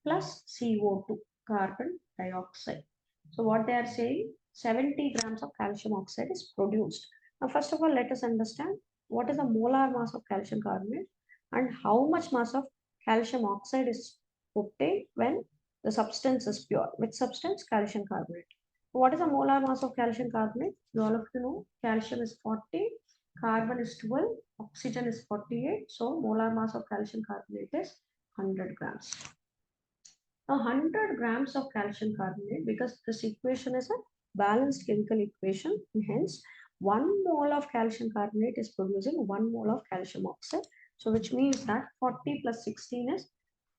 plus CO2, carbon dioxide. So what they are saying, 70 grams of calcium oxide is produced. Now, first of all, let us understand what is the molar mass of calcium carbonate and how much mass of calcium oxide is obtained when the substance is pure. Which substance? Calcium carbonate. What is the molar mass of calcium carbonate? You all have to know calcium is 40, carbon is 12, oxygen is 48. So molar mass of calcium carbonate is 100 grams. 100 grams of calcium carbonate, because this equation is a balanced chemical equation, and hence 1 mole of calcium carbonate is producing 1 mole of calcium oxide. So which means that 40 plus 16 is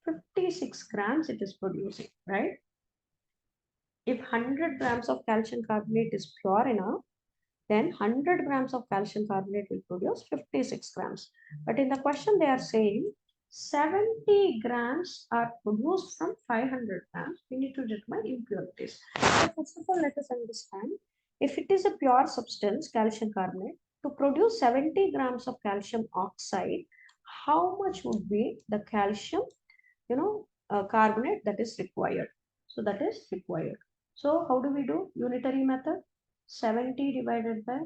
56 grams it is producing, right? If 100 grams of calcium carbonate is pure enough, then 100 grams of calcium carbonate will produce 56 grams. But in the question, they are saying 70 grams are produced from 500 grams. We need to determine impurities. So first of all, let us understand, if it is a pure substance, calcium carbonate, to produce 70 grams of calcium oxide, how much would be the calcium, carbonate that is required? So that is required. So how do we do? Unitary method. 70 divided by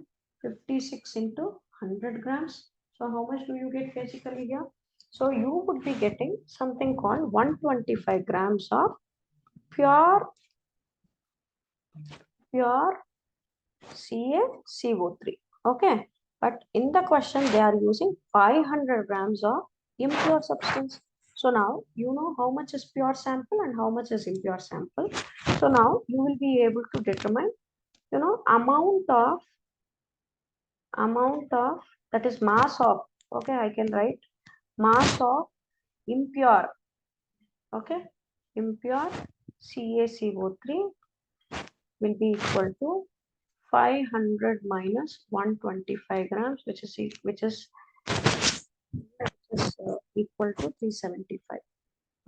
56 into 100 grams. So how much do you get basically here? So you would be getting something called 125 grams of pure CaCO3. Okay. But in the question, they are using 500 grams of impure substance. So now you know how much is pure sample and how much is impure sample. So now you will be able to determine, amount of, that is mass of, okay, I can write mass of impure, okay, impure CaCO3 will be equal to 500 minus 125 grams, which is equal to 375,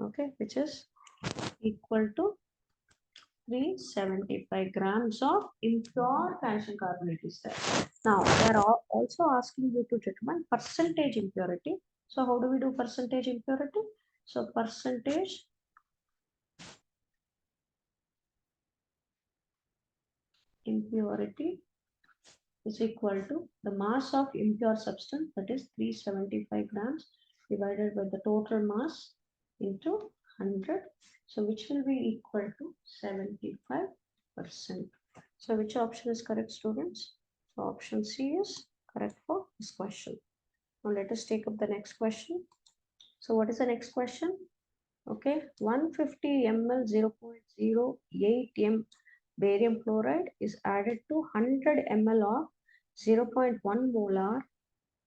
okay, which is equal to 375 grams of impure calcium carbonate is there. Now, they are also asking you to determine percentage impurity. So, how do we do percentage impurity? So, percentage impurity is equal to the mass of impure substance, that is 375 grams divided by the total mass into 100. So, which will be equal to 75%. So, which option is correct, students? So, option C is correct for this question. Now, let us take up the next question. So, what is the next question? Okay, 150 ml 0.08 m barium chloride is added to 100 ml of 0.1 molar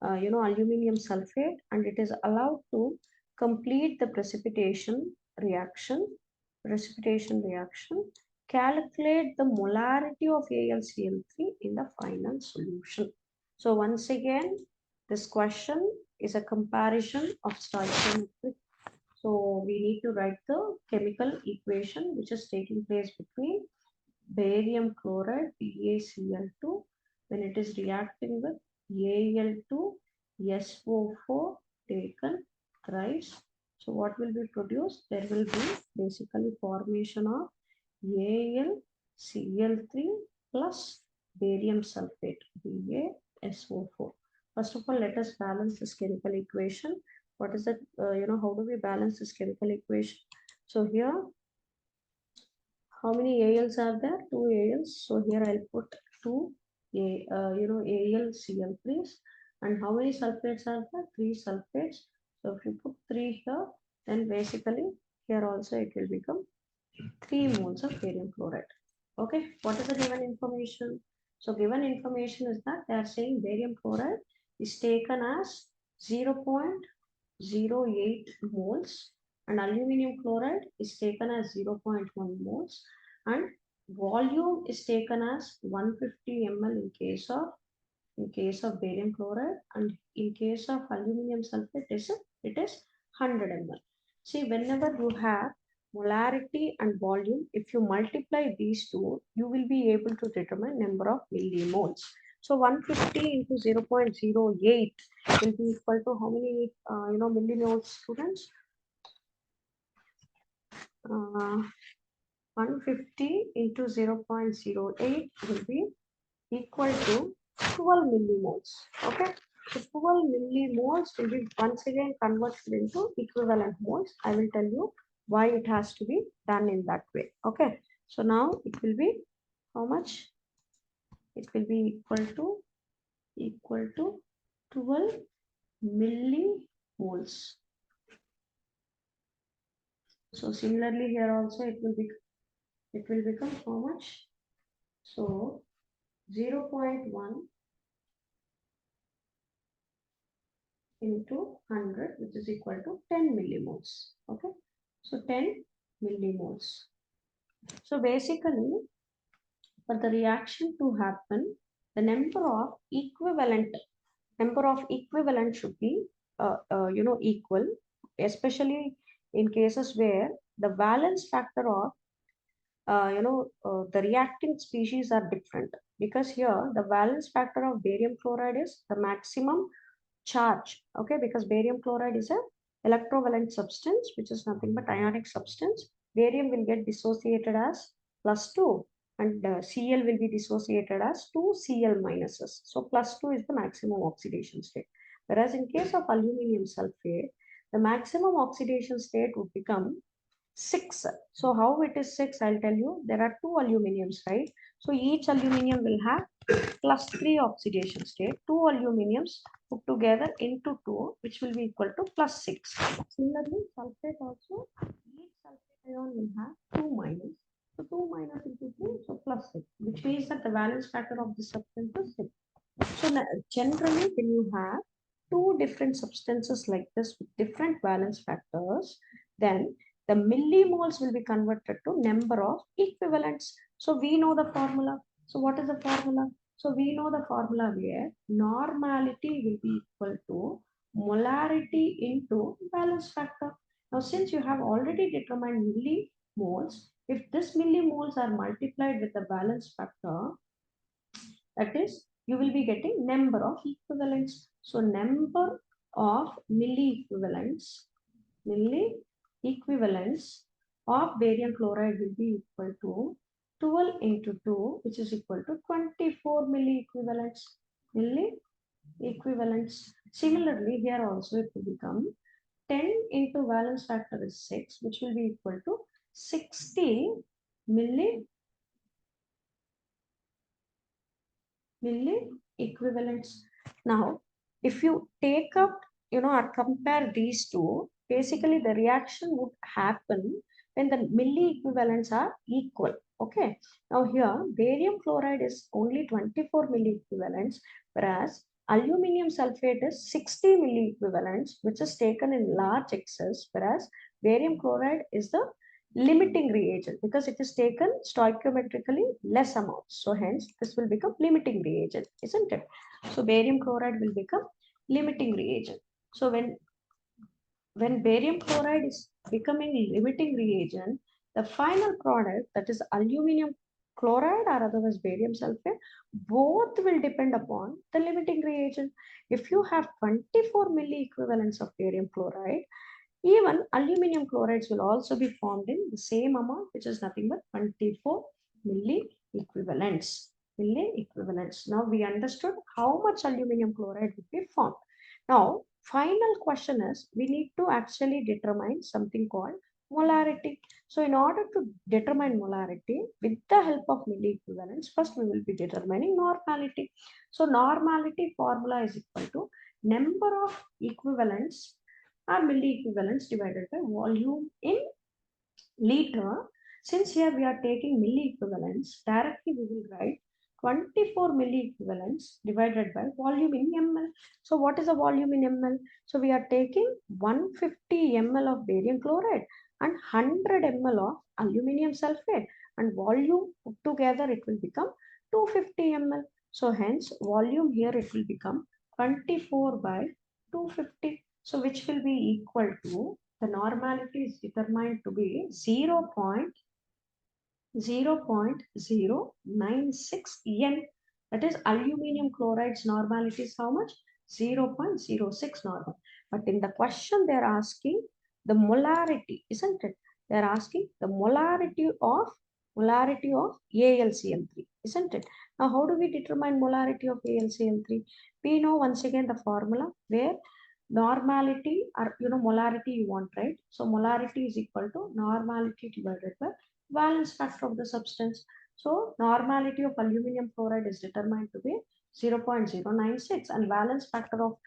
aluminum sulfate, and it is allowed to complete the precipitation reaction. Calculate the molarity of AlCl3 in the final solution. So once again, this question is a comparison of stoichiometric. So we need to write the chemical equation which is taking place between barium chloride BaCl2 when it is reacting with Al2SO4 taken thrice. So what will be produced? There will be basically formation of AlCl3 plus barium sulfate BaSO4. First of all, let us balance this chemical equation. What is that? How do we balance this chemical equation? So here, how many ALs are there? 2 ALs. So here I'll put 2 AlCl3s. And how many sulfates are there? 3 sulfates. So if you put 3 here, then basically here also it will become 3 moles of barium chloride. Okay, what is the given information? So given information is that they are saying barium chloride is taken as 0.08 moles and aluminum chloride is taken as 0.1 moles and volume is taken as 150 ml in case of barium chloride, and in case of aluminum sulfate it is 100 ml. See, whenever you have molarity and volume, if you multiply these two, you will be able to determine number of millimoles. So 150 into 0.08 will be equal to how many millimoles, students? 150 into 0.08 will be equal to 12 millimoles. Okay, so 12 millimoles will be once again converted into equivalent moles. I will tell you why it has to be done in that way. Okay, so now it will be how much? It will be equal to 12 millimoles. So similarly here also it will become how much? So 0.1 into 100, which is equal to 10 millimoles. Okay, so 10 millimoles. So basically, for the reaction to happen, the number of equivalent should be equal, especially in cases where the valence factor of the reacting species are different, because here the valence factor of barium chloride is the maximum charge. Okay, because barium chloride is a electrovalent substance, which is nothing but ionic substance. Barium will get dissociated as plus 2, and Cl will be dissociated as 2 Cl minuses. So plus 2 is the maximum oxidation state. Whereas in case of aluminium sulfate, the maximum oxidation state would become 6. So how it is 6, I'll tell you. There are two aluminiums, right? So each aluminium will have plus 3 oxidation state. Two aluminiums put together into 2, which will be equal to plus 6. Similarly, sulfate also, each sulfate ion will have 2 minus. So 2 minus into 3, so plus 6, which means that the valence factor of the substance is 6. So generally, when you have two different substances like this with different valence factors, then the millimoles will be converted to number of equivalents. So we know the formula. So what is the formula? So we know the formula where normality will be equal to molarity into valence factor. Now, since you have already determined millimoles, if this millimoles are multiplied with the valence factor, that is, you will be getting number of equivalents. So number of milli equivalents of barium chloride will be equal to 12 into 2, which is equal to 24 milli equivalents. Similarly, here also it will become 10 into valence factor is 6, which will be equal to 60 milli milli equivalents. Now, if you take up, or compare these two, basically the reaction would happen when the milli equivalents are equal. Okay. Now here, barium chloride is only 24 milli equivalents, whereas aluminium sulfate is 60 milli equivalents, which is taken in large excess, whereas barium chloride is the limiting reagent because it is taken stoichiometrically less amounts. So hence this will become limiting reagent, isn't it? So barium chloride will become limiting reagent. So when barium chloride is becoming limiting reagent, the final product, that is aluminum chloride or otherwise barium sulfate, both will depend upon the limiting reagent. If you have 24 milli equivalents of barium chloride, even aluminum chlorides will also be formed in the same amount, which is nothing but 24 milli equivalents. Now we understood how much aluminum chloride will be formed. Now, final question is, we need to actually determine something called molarity. So in order to determine molarity with the help of milli equivalents, first we will be determining normality. So normality formula is equal to number of equivalents are milli equivalents divided by volume in liter. Since here we are taking milli equivalents, directly we will write 24 milli equivalents divided by volume in ml. So what is the volume in ml? So we are taking 150 ml of barium chloride and 100 ml of aluminium sulfate, and volume put together it will become 250 ml. So hence volume here it will become 24 by 250. So which will be equal to, the normality is determined to be 0.096 N. That is aluminum chloride's normality is how much? 0.06 normal. But in the question they're asking the molarity, isn't it? They're asking the molarity of AlCl3, isn't it? Now, how do we determine molarity of AlCl3? We know once again the formula where normality or molarity you want, right? So molarity is equal to normality divided by valence factor of the substance. So normality of aluminum chloride is determined to be 0.096, and valence factor of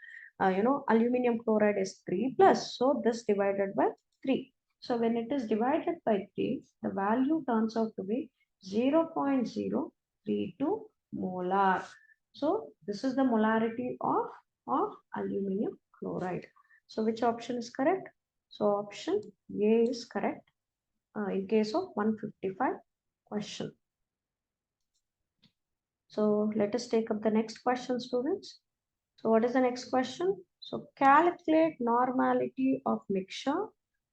aluminum chloride is 3 plus, so this divided by 3. So when it is divided by 3, the value turns out to be 0.032 molar. So this is the molarity of aluminum chloride. So which option is correct? So option A is correct in case of 155 question. So let us take up the next question, students. So what is the next question? So calculate normality of mixture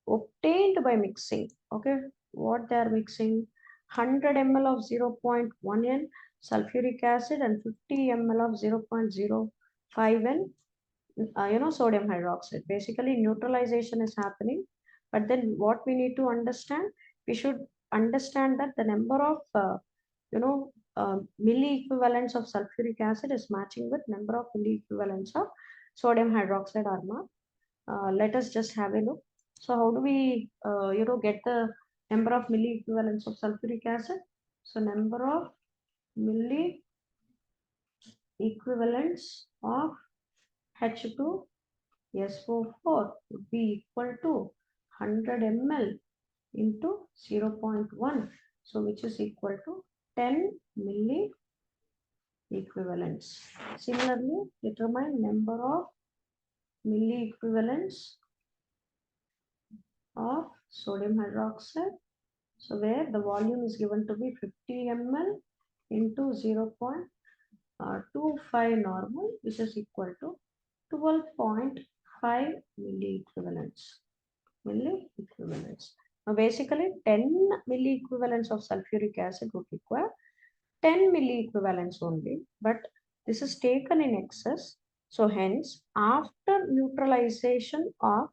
obtained by mixing. Okay, what they are mixing? 100 ml of 0.1 N sulfuric acid and 50 ml of 0.05 N sodium hydroxide. Basically neutralization is happening, but then what we need to understand, we should understand that the number of milli equivalents of sulfuric acid is matching with number of milli equivalents of sodium hydroxide or not. Let us just have a look. So how do we get the number of milli equivalents of sulfuric acid? So number of milli equivalents of H2SO4 would be equal to 100 ml into 0.1. So which is equal to 10 milli equivalents. Similarly, determine number of milli equivalents of sodium hydroxide. So where the volume is given to be 50 ml into 0.25 normal, which is equal to 12.5 milli equivalents. Now basically 10 milli equivalents of sulfuric acid would require 10 milli equivalents only, but this is taken in excess. So hence, after neutralization of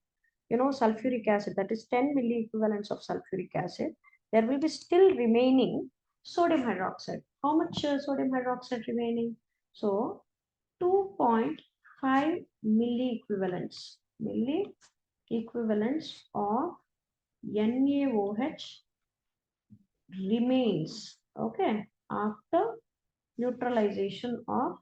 sulfuric acid, that is 10 milli equivalents of sulfuric acid, there will be still remaining sodium hydroxide. How much sodium hydroxide remaining? So 2.5 milli equivalents of NaOH remains, okay, after neutralization of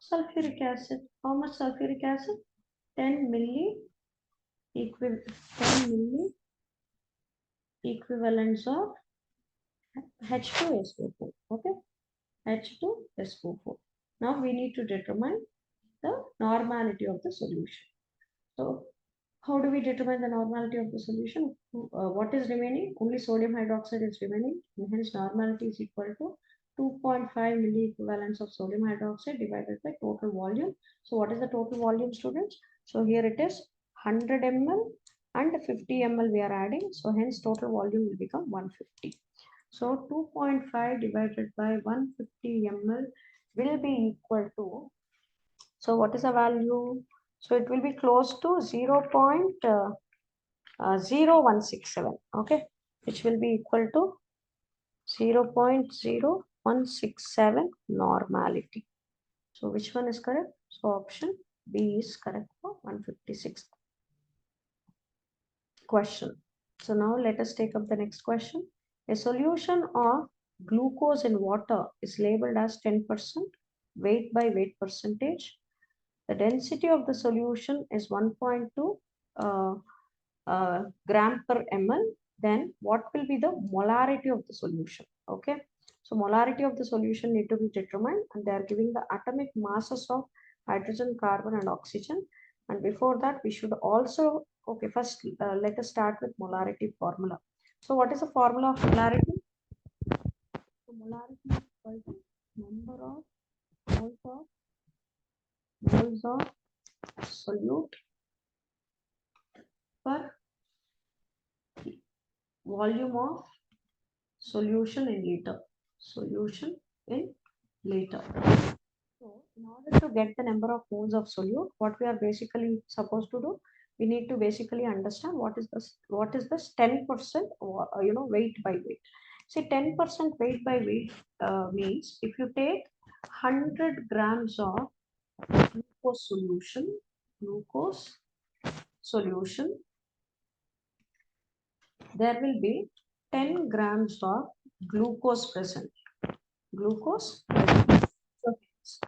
sulfuric acid. How much sulfuric acid? 10 milli equivalents of H2SO4. Okay, H2SO4. Now we need to determine the normality of the solution. So how do we determine the normality of the solution? What is remaining? Only sodium hydroxide is remaining. And hence normality is equal to 2.5 milli equivalents of sodium hydroxide divided by total volume. So what is the total volume, students? So here it is 100 ml and 50 ml we are adding. So hence total volume will become 150. So 2.5 divided by 150 ml will be equal to, so what is the value? So it will be close to 0.0167, okay, which will be equal to 0.0167 normality. So which one is correct? So option B is correct for 156th question. So now let us take up the next question. A solution of glucose in water is labeled as 10% weight by weight percentage. The density of the solution is 1.2 gram per ml. Then what will be the molarity of the solution? Okay, so molarity of the solution need to be determined, and they are giving the atomic masses of hydrogen, carbon, and oxygen. And before that, we should also, okay, first let us start with molarity formula. So what is the formula of molarity? So molarity is equal to number of moles of solute per volume of solution in liter. Solution in liter. So in order to get the number of moles of solute, what we are basically supposed to do, we need to basically understand what is this 10% weight by weight. See, 10% weight by weight means if you take 100 grams of glucose solution, there will be 10 grams of glucose present. So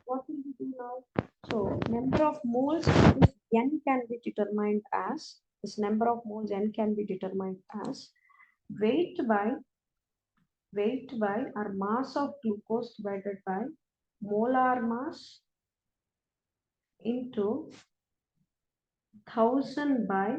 what will be do now? So number of moles is n can be determined as, this number of moles n can be determined as weight by our mass of glucose divided by molar mass into 1000 by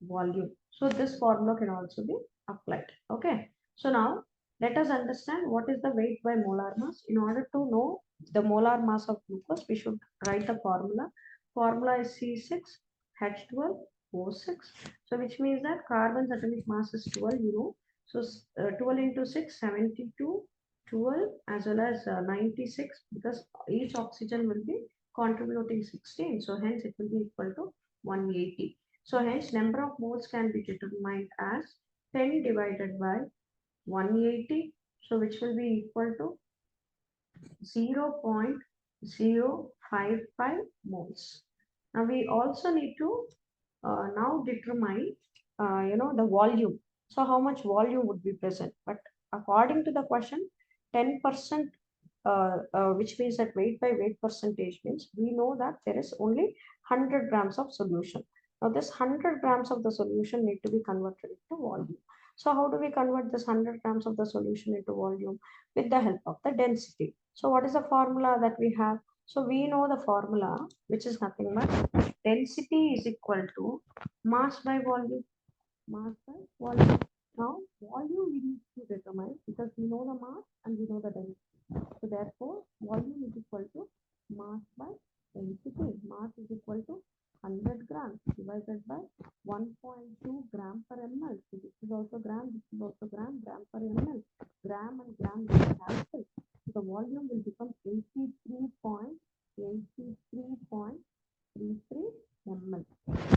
volume. So this formula can also be applied. Okay. So now let us understand what is the weight by molar mass. In order to know the molar mass of glucose, we should write the formula. Formula is C6H12O6. So which means that carbon's atomic mass is 12, you know. So 12 into 6, 72, 12 as well as 96, because each oxygen will be contributing 16. So hence it will be equal to 180. So hence number of moles can be determined as 10 divided by 180. So which will be equal to 0.055 moles. Now we also need to now determine the volume. So how much volume would be present? But according to the question, 10%, which means that weight by weight percentage means we know that there is only 100 grams of solution. Now this 100 grams of the solution need to be converted into volume. So how do we convert this 100 grams of the solution into volume? With the help of the density. So what is the formula that we have? So we know the formula, which is nothing but density is equal to mass by volume. Mass by volume. Now volume we need to determine because we know the mass and we know the density. So therefore volume is equal to mass by density. Mass is equal to 100 grams divided by 1.2 gram per ml. So this is also gram, this is also gram per ml. Gram and gram will cancel. So the volume will become 83.33 ml.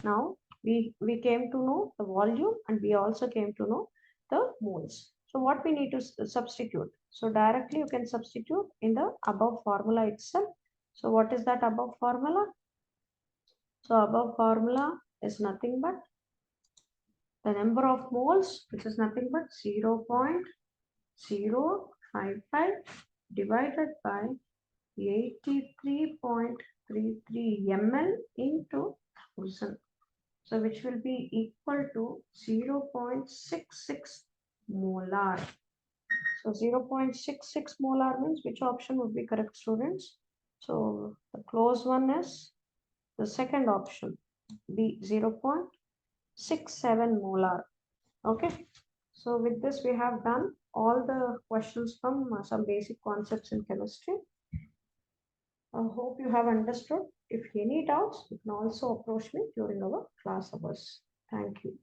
Now we came to know the volume and we also came to know the moles. So what we need to substitute? So directly you can substitute in the above formula itself. So what is that above formula? So above formula is nothing but the number of moles, which is nothing but 0.055 divided by 83.33 ml into 1000. So which will be equal to 0.66 molar. So 0.66 molar means which option would be correct, students? So the close one is the second option, B, 0.67 molar. Okay. So with this we have done all the questions from some basic concepts in chemistry. I hope you have understood. If any doubts, you can also approach me during our class hours. Thank you.